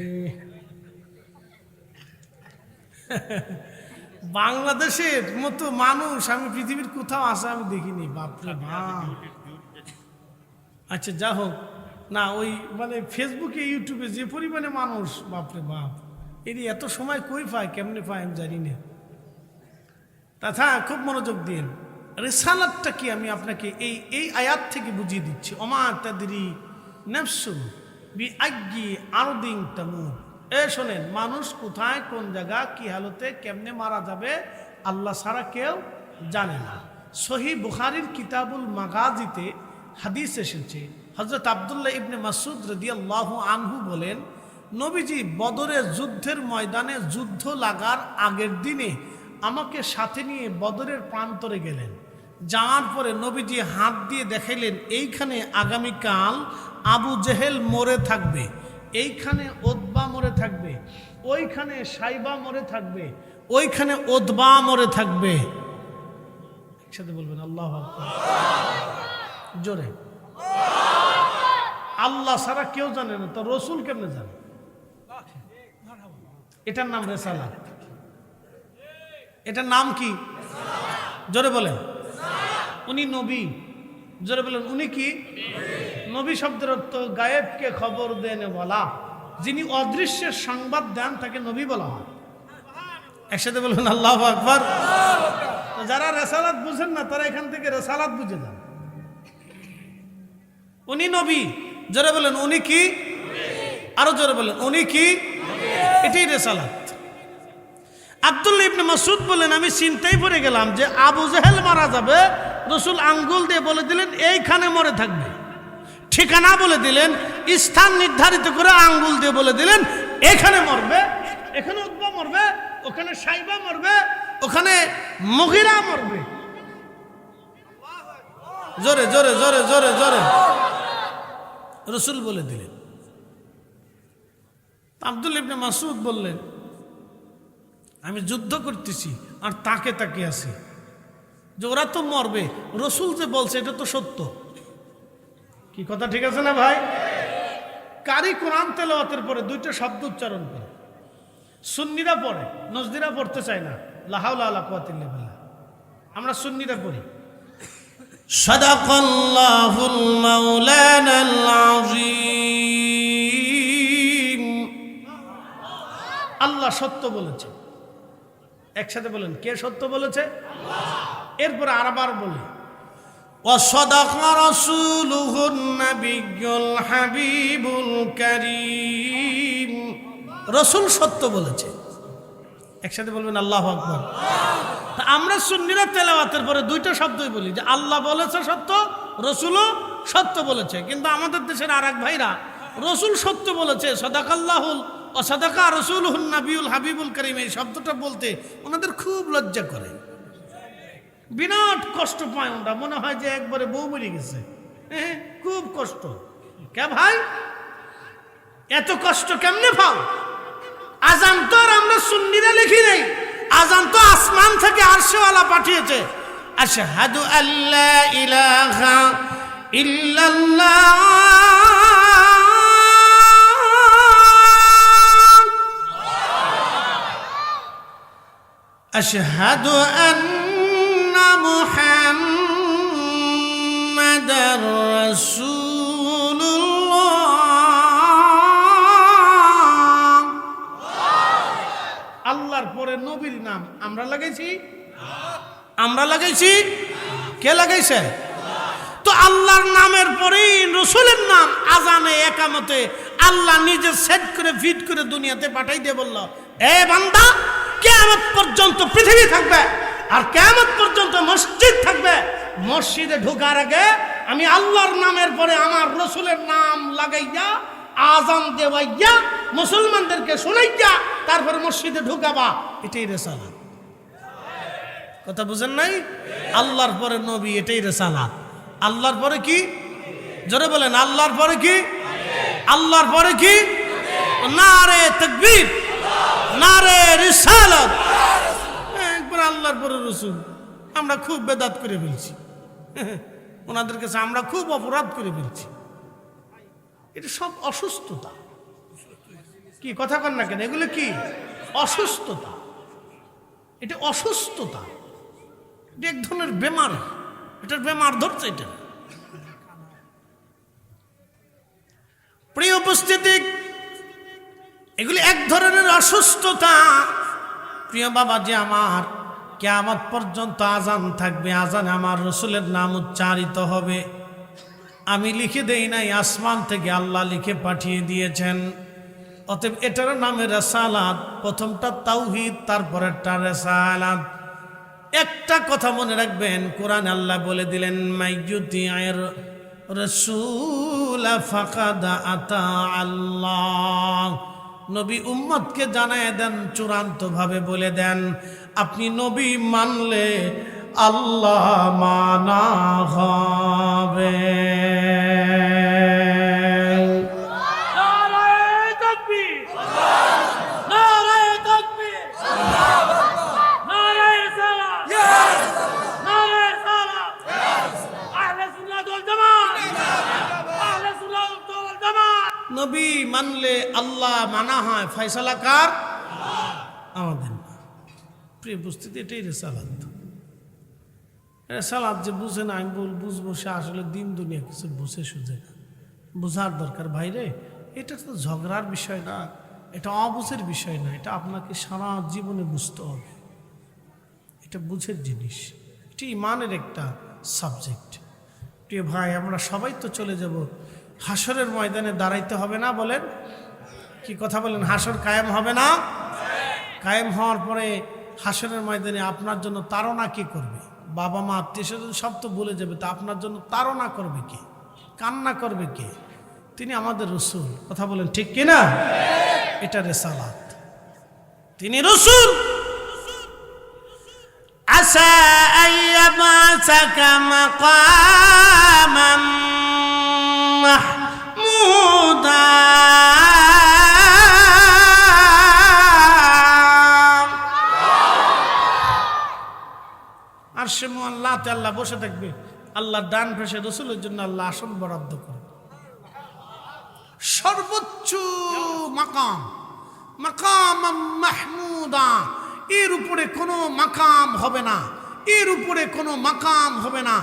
[SPEAKER 1] বাংলাদেশের মতো মানুষ আমি পৃথিবীর কোথাও আছে আমি দেখিনি। বাপরে বাপ। আচ্ছা, যা হোক না, ওই মানে ফেসবুকে, ইউটিউবে যে পরিমাণে মানুষ, বাপরে বাপ, এর এত সময় কই পায়, কেমনে পায় আমি জানি না। তথা খুব মনোযোগ দিন। রিসালাতটা কি আমি আপনাকে এই আয়াত থেকে বুঝিয়ে দিচ্ছি। ওমা তাদরি নাফসুন বিআইয়ি আরদিন তামুত। শোনেন, মানুষ কোথায়, কোন জায়গা, কি হালতে, কেমনে মারা যাবে আল্লাহ ছাড়া কেউ জানে না। সহিহ বুখারীর কিতাবুল মাগাজিতে হাদিস এসেছে, হযরত আব্দুল্লাহ ইবনে মাসউদ রাদিয়াল্লাহু আনহু বলেন, নবীজি বদরের যুদ্ধের ময়দানে যুদ্ধ লাগার আগের দিনে আমাকে সাথে নিয়ে বদরের প্রান্তরে গেলেন। যাওয়ার পরে নবীজি হাত দিয়ে দেখাইলেন, এইখানে আগামীকাল আবু জেহেল মরে থাকবে, এইখানে ওতবা মরে থাকবে, ওইখানে সাইবা মরে থাকবে, ওইখানে ওতবা মরে থাকবে। একসাথে বলবেন আল্লাহু আকবার, জোরে। আল্লাহ ছাড়া কেউ জানে না, তো রসুল কেমনে জানে? এটার নাম রিসালাত। এটার নাম কি? জোরে বলেন। উনি নবী। জোরে বলেন, উনি কি নবী? শব্দের অর্থ গায়েবকে খবর দেন বলা। যিনি অদৃশ্যের সংবাদ দেন তাকে নবী বলা হয়। একসাথে বলুন আল্লাহু আকবার। যারা রিসালাত বুঝেন না তারা এখান থেকে রিসালাত বুঝে যান। উনি নবী। জোরে বলেন, উনি কি? আরো জোরে বলেন, উনি কি? এটাই রিসালাত। আব্দুল্লাহ ইবনে মাসউদ বলেন, আমি চিন্তায় পড়ে গেলাম যে আবু জেহেল মারা যাবে, রসুল আঙ্গুল দিয়ে বলে দিলেন এইখানে মরে থাকবে। ঠিকানা বলে দিলেন, স্থান নির্ধারিত করে আঙ্গুল দিয়ে বলে দিলেন এখানে মরবে, এখানে উতবা মরবে, ওখানে সাইবা মরবে, ওখানে মুগিরা মরবে। জোরে জোরে জোরে জোরে জোরে রসুল বলে দিলেন। আব্দুল্লাহ ইবনে মাসউদ বললেন, আমি যুদ্ধ করতেছি আর তাকে তাকিয়ে আছি যে ওরা তো মরবে, রসুল যে বলছে এটা তো সত্য। কি কথা ঠিক আছে না ভাই? কারি কোরআন তেলাওয়াতের পরে 2টা শব্দ উচ্চারণ করে, সুন্নিরা পড়ে, নজদিরা পড়তে চায় না। লা হাওলা ওয়ালা কুওয়াতা ইল্লা বিল্লাহ। আমরা সুন্নিরা পড়ি। সাদাকাল্লাহুল মাওলানাল আযীম। আল্লাহ সত্য বলেছে। একসাথে বলেন, কে সত্য বলেছে? এরপরে আরবার বলি, ওয়াসাদাকা রাসূলুহুন নাবিয়্যুল হাবিবুল কারীম, রাসূল সত্য বলেছে। একসাথে বলবেন আল্লাহু আকবার। আমরা সুন্নিরা তেলাওয়াতের পরে দুইটা শব্দই বলি, যে আল্লাহ বলেছে সত্য, রাসূলও সত্য বলেছে। কিন্তু আমাদের দেশের আরেক ভাইরা রাসূল সত্য বলেছে, সাদাকাল্লাহুল ওয়া সাদাকা রাসূলুহুন নাবিয়ুল হাবিবুল কারীম, এই শব্দটা বলতে ওনাদের খুব লজ্জা করে, বিরাট কষ্ট পায়। ওটা মনে হয় যে একবারে বউ মরে গেছে। খুব কষ্ট। কে ভাই, এত কষ্ট কেমনে পাও? আজান তো আর আমরা সুন্নিরা লিখি নাই, আজান তো আসমান থেকে আরশেওয়ালা পাঠিয়েছে। আশহাদু আল্লা ইলাহা ইল্লাল্লাহ আশহাদু আন্না মুহাম্মাদার রাসূলুল্লাহ। আল্লাহর পরে নবীর নাম আমরা লাগাইছি? আমরা লাগাইছি? কে লাগাইছে? তো আল্লাহর নামের পরেই রাসূলের নাম আজানে একামতে আল্লাহ নিজে সেট করে ফিট করে দুনিয়াতে পাঠাই দিয়ে বলল, এ বান্দা, কিয়ামত পর্যন্ত পৃথিবী থাকবে আর কিয়ামত পর্যন্ত মসজিদ থাকবে। মসজিদে ঢোকার আগে আমি আল্লাহর নামের পরে আমার রাসূলের নাম লাগাইয়া আজান দেওয়াইয়া মুসলমানদেরকে শোনাইয়া তারপরে মসজিদে ঢুকাবা। এটাই রিসালাত। কথা বুঝেন নাই? আল্লাহর পরে নবী, এটাই রিসালাত। আল্লাহর পরে কি? জোরে বলেন, আল্লাহর পরে কি? আল্লাহর পরে কি? নারে তাকবীর, নারে রিসালাত। একবার আল্লাহর পরে রাসূল। আমরা খুব বেদাত করে ফেলছি, ওনাদের কাছে আমরা খুব অপরাধ করে ফেলছি। এটা সব অসুস্থতা। কি কথা কন না কেন? এগুলো কি অসুস্থতা? এটা অসুস্থতা, এটা এক ধরনের বেমার। এটার বেমার ধরছে এটা। প্রিয় উপস্থিতি, এগুলি এক ধরনের অসুস্থতা। প্রিয় বাবাজি আমার, কিয়ামত পর্যন্ত আজান থাকবে, আজানে আমার রাসূলের নাম উচ্চারিত হবে। আমি লিখে দেই নাই, আসমান থেকে আল্লাহ লিখে পাঠিয়ে দিয়েছেন। অতএব এটার নামে রিসালাত। প্রথমটা তাওহীদ, তারপরেরটা রিসালাত। একটা কথা মনে রাখবেন, কোরআন আল্লাহ বলে দিলেন, মাইয়ুতি'আর রাসূল ফাকাদ আতা আল্লাহ। নবী উম্মতকে জানায় দেন, চূড়ান্ত ভাবে বলে দেন, আপনি নবী মানলে আল্লাহ মানা হবে। নবী মানলে আল্লাহ মানা হয়। ফয়সালা কার? আমাদের। প্রিয় উপস্থিতি, এটাই রিসালাত। রিসালাত যে বুঝে না, আমি বুঝবো, সে আসলে দিন দুনিয়া কিছু বুঝে সুঝে না। বোঝার দরকার ভাইরে। এটা তো ঝগড়ার বিষয় না, এটা অবুঝের বিষয় না, এটা আপনাকে সারা জীবনে বুঝতে হবে। এটা বুঝের জিনিস, এটি ইমানের একটা সাবজেক্ট। প্রিয় ভাই, আমরা সবাই তো চলে যাব, হাসরের ময়দানে দাঁড়াইতে হবে না? বলেন, কি কথা বলেন? হাসর কায়েম হবে না? কায়েম হওয়ার পরে হাসরের ময়দানে আপনার জন্য তাড়না কে করবে? বাবা মা আত্মীয়স্বজন সব তো বলে যাবে, তা আপনার জন্য তাড়না করবে কে? কান্না করবে কে? তিনি আমাদের রাসূল। কথা বলেন ঠিক কিনা? এটা রিসালাত। তিনি রাসূল। আসা আইয়াবাসাকা মাকামাম মাহমুদা। আরশে মুআল্লাতে আল্লাহ বসে থাকবে, আল্লাহর ডান পাশে রাসূলের জন্য আল্লাহ আসন বরাদ্দ করে। সর্বোচ্চ মাকাম, মাকাম মাহমুদা। এর উপরে কোনো মাকাম হবে না, এর উপরে কোনো মাকাম হবে না।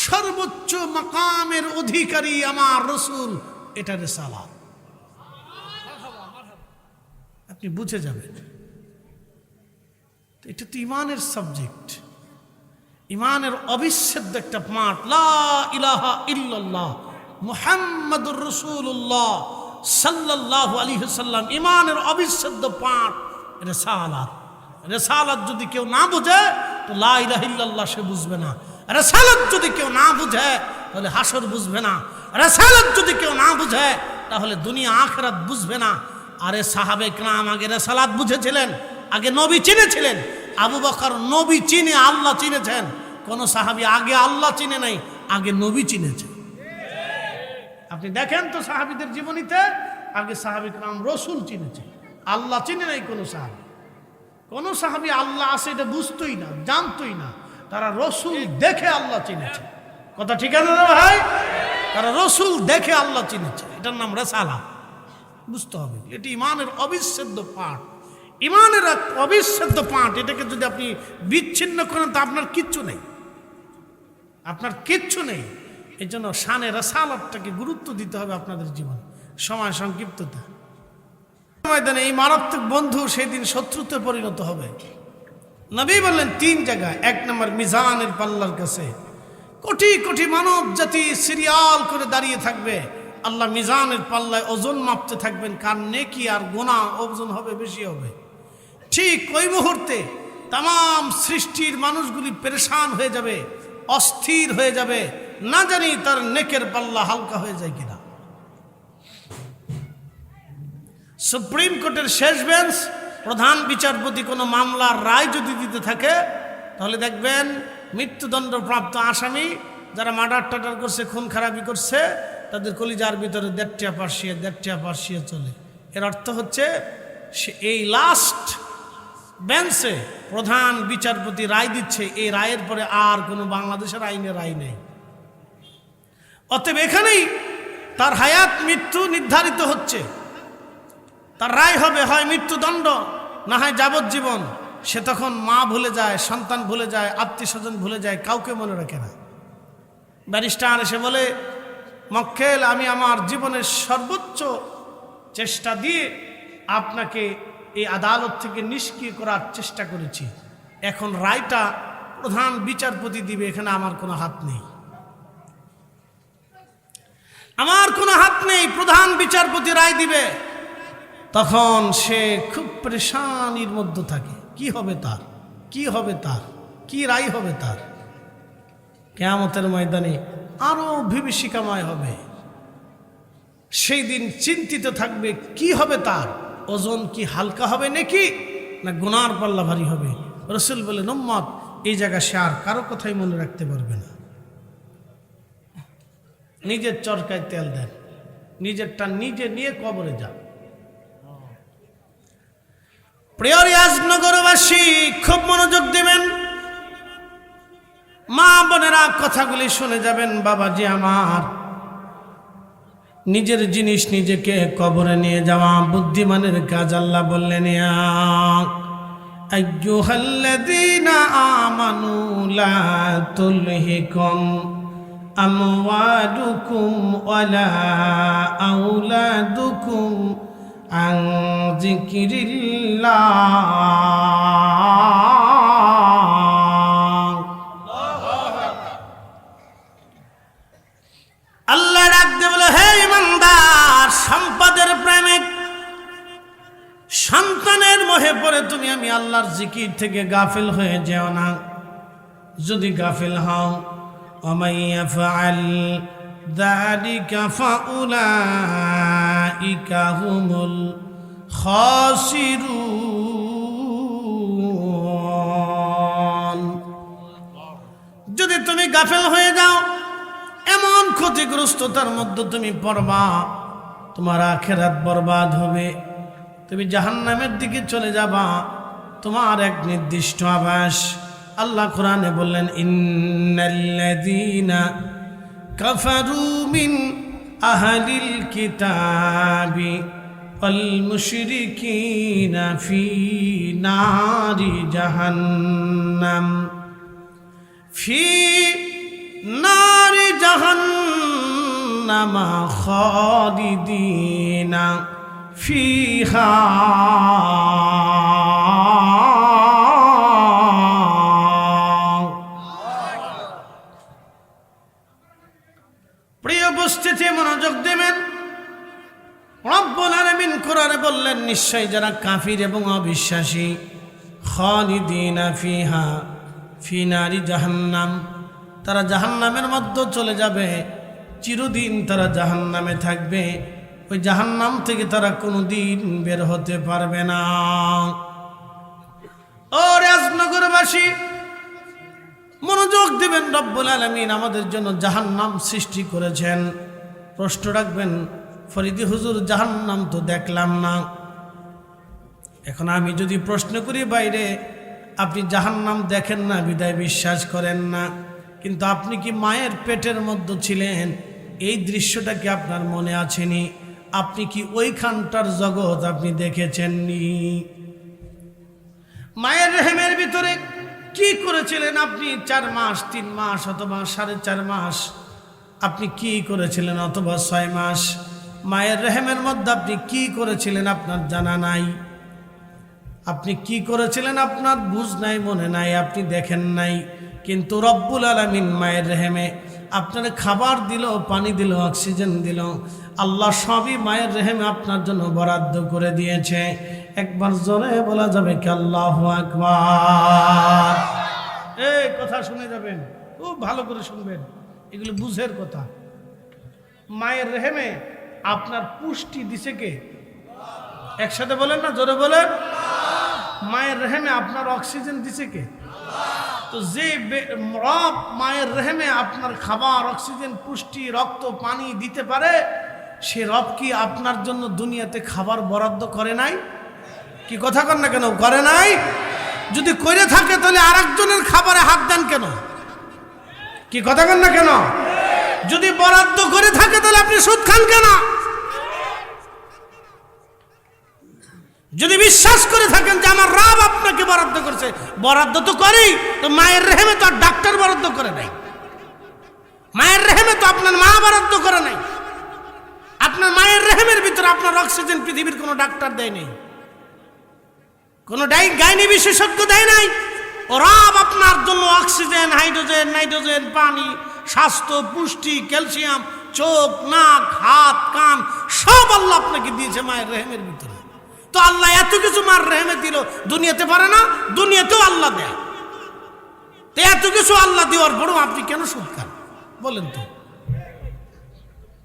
[SPEAKER 1] সর্বোচ্চ মাকামের অধিকারী আমার রাসূল। এটা রিসালাত। আপনি বুঝে যাবেন। এটা তো ইমানের সাবজেক্ট, ইমানের অবিচ্ছেদ্য একটা পাঠ, লা ইলাহা ইল্লাল্লাহ মুহাম্মাদুর রাসূলুল্লাহ সাল্লাল্লাহু আলাইহি ওয়াসাল্লাম, ইমানের অবিচ্ছেদ্য পাঠ রিসালাত। রিসালাত যদি কেউ না বুঝে তো লা ইলাহা ইল্লাল্লাহ সে বুঝবে না। রিসালাত যদি কেউ না বুঝে তাহলে হাসর বুঝবে না। রিসালাত যদি কেউ না বুঝে তাহলে দুনিয়া আখিরাত বুঝবে না। আরে সাহাবে কেরাম আগে রিসালাত বুঝেছিলেন, আগে নবী চিনেছিলেন। আবু বকর নবী চিনে আল্লাহ চিনেছেন, কোন সাহাবী আগে আল্লাহ চিনে নাই, আগে নবী চিনেছে। আপনি দেখেন তো সাহাবীদের জীবনীতে, আগে সাহাবী কেরাম রসুল চিনেছে, আল্লাহ চিনে নাই কোন সাহাবী। কোন সাহাবী আল্লাহ আছে এটা বুঝতোই না, জানতোই না, তারা রসুল দেখে আল্লাহ চিনেছে। কথা ঠিক আছে না ভাই? তারা রসুল দেখে আল্লাহ চিনেছে, এটার নাম রিসালাত। বুঝতে হবে এটি ইমানের অবিচ্ছেদ্য পাঠ, ইমানের এক অবিচ্ছেদ্য পাঠ। এটাকে যদি আপনি বিচ্ছিন্ন করেন তো আপনার কিচ্ছু নেই, আপনার কিচ্ছু নেই। এই জন্য শানে রিসালাতটাকে গুরুত্ব দিতে হবে আপনাদের জীবন। সময় সংক্ষিপ্ততা, ময়দানে এই মারাত্মক বন্ধু সেদিন শত্রুতে পরিণত হবে। নবী বললেন 3 জায়গায়। 1 নম্বর মিজানের পাল্লার কাছে কোটি কোটি মানব জাতি সিরিয়াল করে দাঁড়িয়ে থাকবে, আল্লাহ মিজানের পাল্লায় ওজন মাপতে থাকবেন, কার নেকি আর গুনাহ ওজন হবে বেশি হবে। ঠিক ওই মুহূর্তে তাম সৃষ্টির মানুষগুলি পেরেশান হয়ে যাবে, অস্থির হয়ে যাবে, না জানি তার নেকের পাল্লা হালকা হয়ে যায় কিনা। সুপ্রিম কোর্টের শেষ বেঞ্চ, প্রধান বিচারপতি কোনো মামলার রায় যদি দিতে থাকে তাহলে দেখবেন মৃত্যুদণ্ডপ্রাপ্ত আসামি যারা মার্ডার টাটার করছে, খুন খারাপি করছে, তাদের কলিজার ভিতরে 1.5 পার্সিয়া চলে। এর অর্থ হচ্ছে সে এই লাস্ট বেঞ্চে প্রধান বিচারপতি রায় দিচ্ছে, এই রায়ের পরে আর কোনো বাংলাদেশের আইনে রায় নেই। অতএব এখানেই তার হায়াত মৃত্যু নির্ধারিত হচ্ছে। তার রায় হবে হয় মৃত্যুদণ্ড, না হয় যাবজ্জীবন। সে তখন মা ভুলে যায়, সন্তান ভুলে যায়, আত্মীয় স্বজন ভুলে যায়, কাউকে মনে রাখে না। ব্যারিস্টার এসে বলে, মক্কেল আমি আমার জীবনের সর্বোচ্চ চেষ্টা দিয়ে আপনাকে এই আদালত থেকে নিষ্ক্রিয় করার চেষ্টা করেছি, এখন রায়টা প্রধান বিচারপতি দিবে, এখানে আমার কোনো হাত নেই, আমার কোনো হাত নেই, প্রধান বিচারপতি রায় দিবে। তখন সে খুব পরেশানির মধ্যে থাকে, কি হবে তার, কি হবে তার, কি রায় হবে তার। কিয়ামতের ময়দানে আরো বিভীষিকাময় হবে। সেই দিন চিন্তিত থাকবে কি হবে তার, ওজন কি হালকা হবে নাকি না গুনার পাল্লা ভারী হবে। রাসূল বলেন, উম্মত এই জায়গা সে আর কারো কথাই মনে রাখতে পারবে না। নিজের চরকায় তেল দেন, নিজেরটা নিজে নিয়ে কবরে যান। প্রিয় রিয়াজনগরবাসী খুব মনোযোগ দিবেন, মা বোনেরা কথাগুলি শুনে যাবেন। বাবাজি আমার, নিজের জিনিস নিজেকে কবরে নিয়ে যাওয়া বুদ্ধিমানের কাজ। আল্লাহ বললেন, ইয়া আইয়ুহাল্লাযীনা আমানু লা তুলহিকুম আমওয়ালুকুম ওয়ালা আওলাদুকুম আন যিকরিল্লাহ। আল্লাহ ডাকতে বলে, হে ইমানদার, সম্পদের প্রেমিক, সন্তানের মোহে পড়ে তুমি আমি আল্লাহর জিকির থেকে গাফিল হয়ে যেও না। যদি গাফিল হও, ওয়ামান ইয়াফআল যালিকা ফাউলাইকা হুমুল খাসিরুন। যদি তুমি গাফিল হয়ে যাও, এমন ক্ষতিগ্রস্ততার মধ্যে তুমি পড়বা, তোমার আখিরাত বরবাদ হবে, তুমি জাহান্নামের দিকে চলে যাবা। তোমার এক নির্দিষ্ট আবাস। আল্লাহ কোরআনে বললেন, ইন্নাল্লাযীনা কাফারু মিন আহলিল কিতাবি ওয়াল মুশরিকিনা ফি নারি জাহান্নাম ফি নারি জাহান্নাম খালিদিনা ফিহা উপস্থিতি মনোযোগ দেবেন। রব্বুল আলামিন কোরআনে বললেন, নিশ্চয় যারা কাফির এবং অবিশ্বাসী, খালিদিনা ফিহা ফি নারি জাহান্নাম, তারা জাহান্নামের মধ্যে চলে যাবে, চিরদিন তারা জাহান্নামে থাকবে, ওই জাহান্নাম থেকে তারা কোনোদিন বের হতে পারবে না। ও রাজনগরবাসী মনোযোগ দিবেন, রব্বুল আলামিন আমাদের জন্য জাহান্নাম সৃষ্টি করেছেন। প্রশ্ন রাখবেন, ফরিদি হুজুর জাহান্নাম তো দেখলাম না। এখন আমি যদি প্রশ্ন করি বাইরে, আপনি জাহান্নাম দেখেন না বিদায় বিশ্বাস করেন না, কিন্তু আপনি কি মায়ের পেটের মধ্যে ছিলেন? এই দৃশ্যটা কি আপনার মনে আছেনি? আপনি কি ওইখানটার জগৎ আপনি দেখেছেননি? মায়ের রেহেমের ভিতরে কি করেছিলেন আপনি? 4 মাস, 3 মাস অথবা 4.5 মাস আপনি কি করেছিলেন, অথবা 6 মাস মায়ের রেহেমের মধ্যে আপনি কি করেছিলেন আপনার জানা নাই। আপনি কি করেছিলেন আপনার বুঝ নাই, মনে নাই, আপনি দেখেন নাই। কিন্তু রব্বুল আলামিন মায়ের রেহেমে আপনার খাবার দিল, পানি দিল, অক্সিজেন দিল, আল্লাহ সবই মায়ের রেহেমে আপনার জন্য বরাদ্দ করে দিয়েছে। একবার জোরে বলা যাবে কি আল্লাহু আকবার? এই কথা শুনে যাবেন, খুব ভালো করে শুনবেন, এগুলো বুঝের কথা। মায়ের রেহেমে আপনার পুষ্টি দিছে কে? একসাথে বলেন না, জোরে বলেন। মায়ের রেহেমে আপনার অক্সিজেন দিছে কে? তো যে রব মায়ের রেহেমে আপনার খাবার, অক্সিজেন, পুষ্টি, রক্ত, পানি দিতে পারে, সে রব কি আপনার জন্য দুনিয়াতে খাবার বরাদ্দ করে নাই? কি কথা কন না কেন? করে নাই? যদি করে থাকে তাহলে আরেকজনের খাবারে হাত দেন কেন? কি কথা কন না কেন? যদি বরাদ্দ করে থাকে তাহলে আপনি সুদ খান কেন? যদি বিশ্বাস করে থাকেন যে আমার রব আপনাকে বরাদ্দ করেছে, বরাদ্দ তো করেই, তো মায়ের রেহেমে তো আর ডাক্তার বরাদ্দ করে নাই। মায়ের রেহেমে তো আপনার মা বরাদ্দ করে নাই। আপনার মায়ের রেহেমের ভিতরে আপনার অক্সিজেন পৃথিবীর কোনো ডাক্তার দেয় নাই, কোনো গাইনি বিশেষজ্ঞ দেয় নাই। ও রব আপনার জন্য অক্সিজেন, হাইড্রোজেন, নাইট্রোজেন, পানি, স্বাস্থ্য, পুষ্টি, ক্যালসিয়াম, চোখ, নাক, হাত, কান সব আল্লাহ আপনাকে দিয়েছে মায়ের রেহেমের ভিতরে। তো আল্লাহ এত কিছু মার রেহেমে দিল, দুনিয়াতে পারে না? দুনিয়াতেও আল্লাহ দেয়। তো এত কিছু আল্লাহ দেওয়ার পরেও আপনি কেন সুদ খান বলেন তো?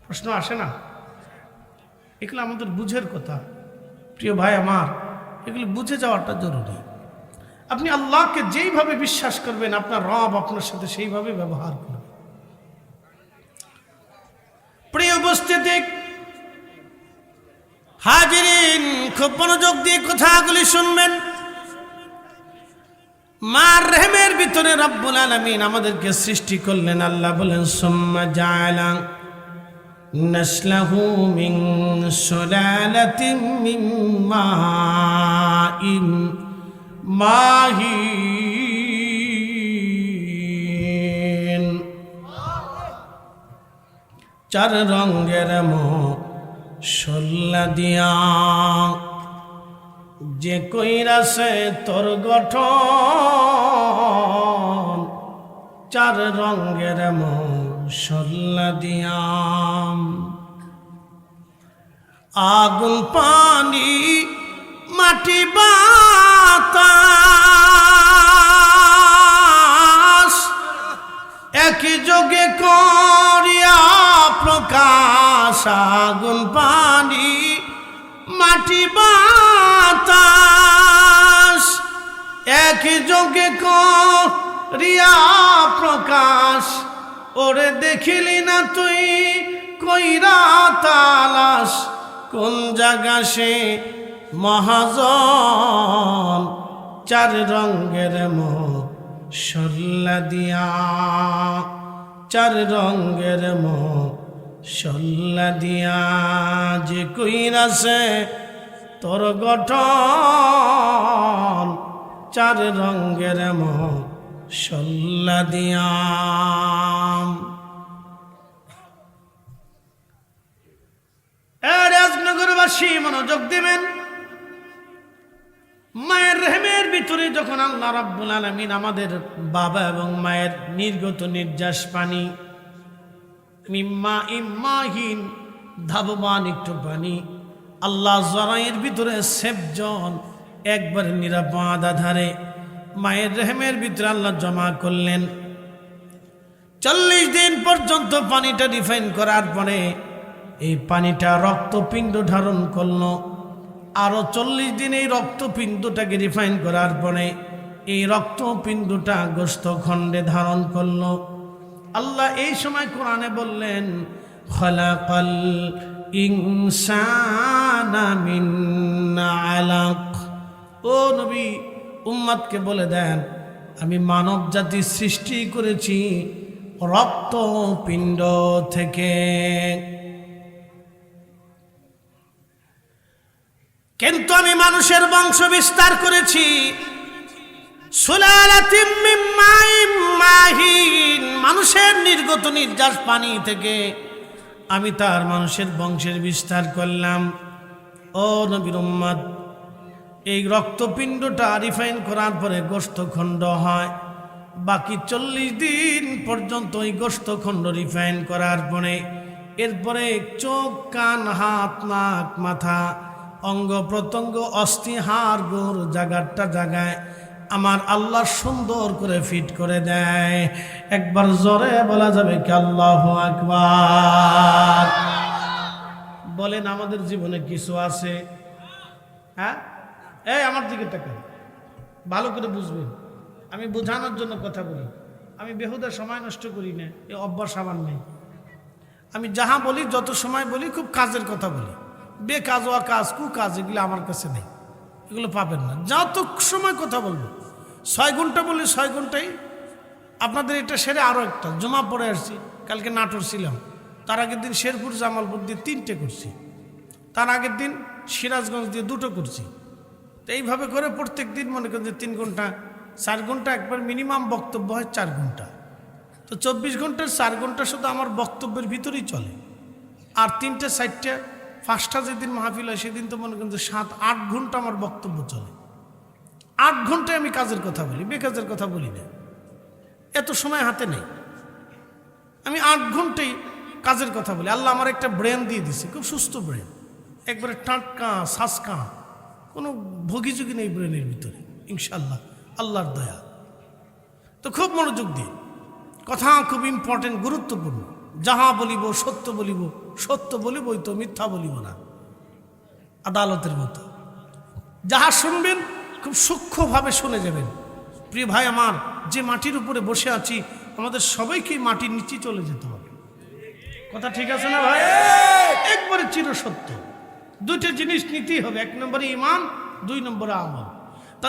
[SPEAKER 1] প্রশ্ন আসে না? এগুলো আমাদের বুঝের কথা, প্রিয় ভাই আমার, এগুলো বুঝে যাওয়াটা জরুরি। আপনি আল্লাহকে যেইভাবে বিশ্বাস করবেন, আপনার রব আপনার সাথে সেইভাবে ব্যবহার করবে। প্রিয় উপস্থিতি হাজিরিন, খুব মনোযোগ দিয়ে কথাগুলি শুনবেন। মার রেহেমের ভিতরে রব্বুল আলামিন আমাদেরকে সৃষ্টি করলেন। আল্লাহ বলেন, সুম্মা জাআলা নাসলাহু মিন সুলালাতিন মিন মাইন মাহিন। 4 রঙের মশলা দিয়া যে কইরাছে তোর গঠন, 4 রঙের মশলা দিয়া। আগুন, পানি, মাটি, বাতাস একই যোগে করিয়া প্রকাশ। আগুন, পানি, মাটি, বাতাস একই যোগে করিয়া প্রকাশ। ওরে দেখিলি না তুই কইরা তালাশ, কোন জায়গা সে মহাজন। 4 রঙের মশলা দিয়া, 4 রঙের মশলা দিয়া যে কইরাছে তোর গঠন, 4 রঙের মশলা দিয়া। রাজনগরবাসী মনোযোগ দিবেন। মায়ের রেহেমের ভিতরে যখন আল্লাহ রাব্বুল আলামিন আমাদের বাবা এবং মায়ের নির্গত নির্যাস পানি মিম্মা ইম্মাহিন, ধাবমান একটু পানি। আল্লাহ জরায়ের ভিতরে সেবজন একবারে নিরাপদ আধারে মায়ের রেহেমের ভিতরে আল্লাহ জমা করলেন। 40 দিন পর্যন্ত পানিটা রিফাইন করার পরে এই পানিটা রক্তপিণ্ড ধারণ করলো। আরো 40 দিন এই রক্তপিণ্ডটাকে রিফাইন করার পরে এই রক্তপিণ্ডটা গোশত খণ্ডে ধারণ করলো। আল্লাহ এই সময় কোরআনে বললেন, খলাকাল ইনসানা মিন আলাক। ও নবী, উম্মতকে বলে দেন, আমি মানব জাতি সৃষ্টি করেছি রক্তপিণ্ড থেকে। কিন্তু আমি মানুষের বংশ বিস্তার করেছি সুলালাতিম মিন মাইন মাহিন, মানুষের নির্গত নির্যাস পানি থেকে আমি তার মানুষের বংশের বিস্তার করলাম। ও নবীর উম্মত, এই রক্তপিণ্ডটা রিফাইন করার পরে গোশতখণ্ড হয়। বাকি 40 দিন পর্যন্ত এই গোশতখণ্ড রিফাইন করার পরে এরপরে চোখ, কান, হাত, নাক, মাথা, অঙ্গ প্রত্যঙ্গ, অস্থি, হাড়, গোড় জায়গাটা জায়গায় আমার আল্লাহ সুন্দর করে ফিট করে দেয়। একবার জোরে বলা যাবে কি আল্লাহু আকবার? বলেন, আমাদের জীবনে কিছু আছে? হ্যাঁ, এই আমার দিকে তাকান, ভালো করে বুঝবেন। আমি বোঝানোর জন্য কথা বলি, আমি বেহুদা সময় নষ্ট করি না, এ অভ্যাস আমার নেই। আমি যাহা বলি, যত সময় বলি, খুব কাজের কথা বলি। বেকাজ ওয়া কাজ, কু কাজ, এগুলো আমার কাছে নেই, এগুলো পাবেন না। যত সময় কথা বলবো, 6 ঘন্টা বলি 6 ঘন্টাই আপনাদের এটা সেরে আরও একটা জমা পড়ে আসছি। কালকে নাটোর ছিলাম, তার আগের দিন শেরপুর জামালপুর দিয়ে 3টে করছি, তার আগের দিন সিরাজগঞ্জ দিয়ে 2টো করছি। তো এইভাবে করে প্রত্যেক দিন মনে করেন যে 3 ঘন্টা 4 ঘন্টা, একবার মিনিমাম বক্তব্য হয় 4 ঘন্টা। তো 24 ঘন্টার 4 ঘন্টা শুধু আমার বক্তব্যের ভিতরেই চলে। আর 3টে 4টে 5টা যেদিন মাহফিল হয় সেদিন তো মনে করেন যে 7-8 ঘন্টা আমার বক্তব্য চলে। 8 ঘন্টায় আমি কাজের কথা বলি, বেকাজের কথা বলি না, এত সময় হাতে নেই। আমি 8 ঘন্টাই কাজের কথা বলি। আল্লাহ আমার একটা ব্রেন দিয়ে দিছে, খুব সুস্থ ব্রেন, একবারে টাটকা সাসকা, কোনো ভোগীযোগী নেই ব্রেনের ভিতরে, ইনশাল্লাহ, আল্লাহর দয়া। তো খুব মনোযোগ দিয়ে কথা, খুব ইম্পর্টেন্ট, গুরুত্বপূর্ণ। যাহা বলিব সত্য বলিব, সত্য বলিবই তো, মিথ্যা বলিব না, আদালতের মতো। যাহা শুনবেন খুব সূক্ষ্মভাবে শুনে যাবেন। প্রিয় ভাই আমার, যে মাটির উপরে বসে আছি, আমাদের সবাইকে মাটির নিচে চলে যেতে হবে। কথা ঠিক আছে না ভাই? একবারে চিরসত্য। 2টে জিনিস নিতেই হবে, 1 নম্বরে ঈমান, 2 নম্বরে আমল। তা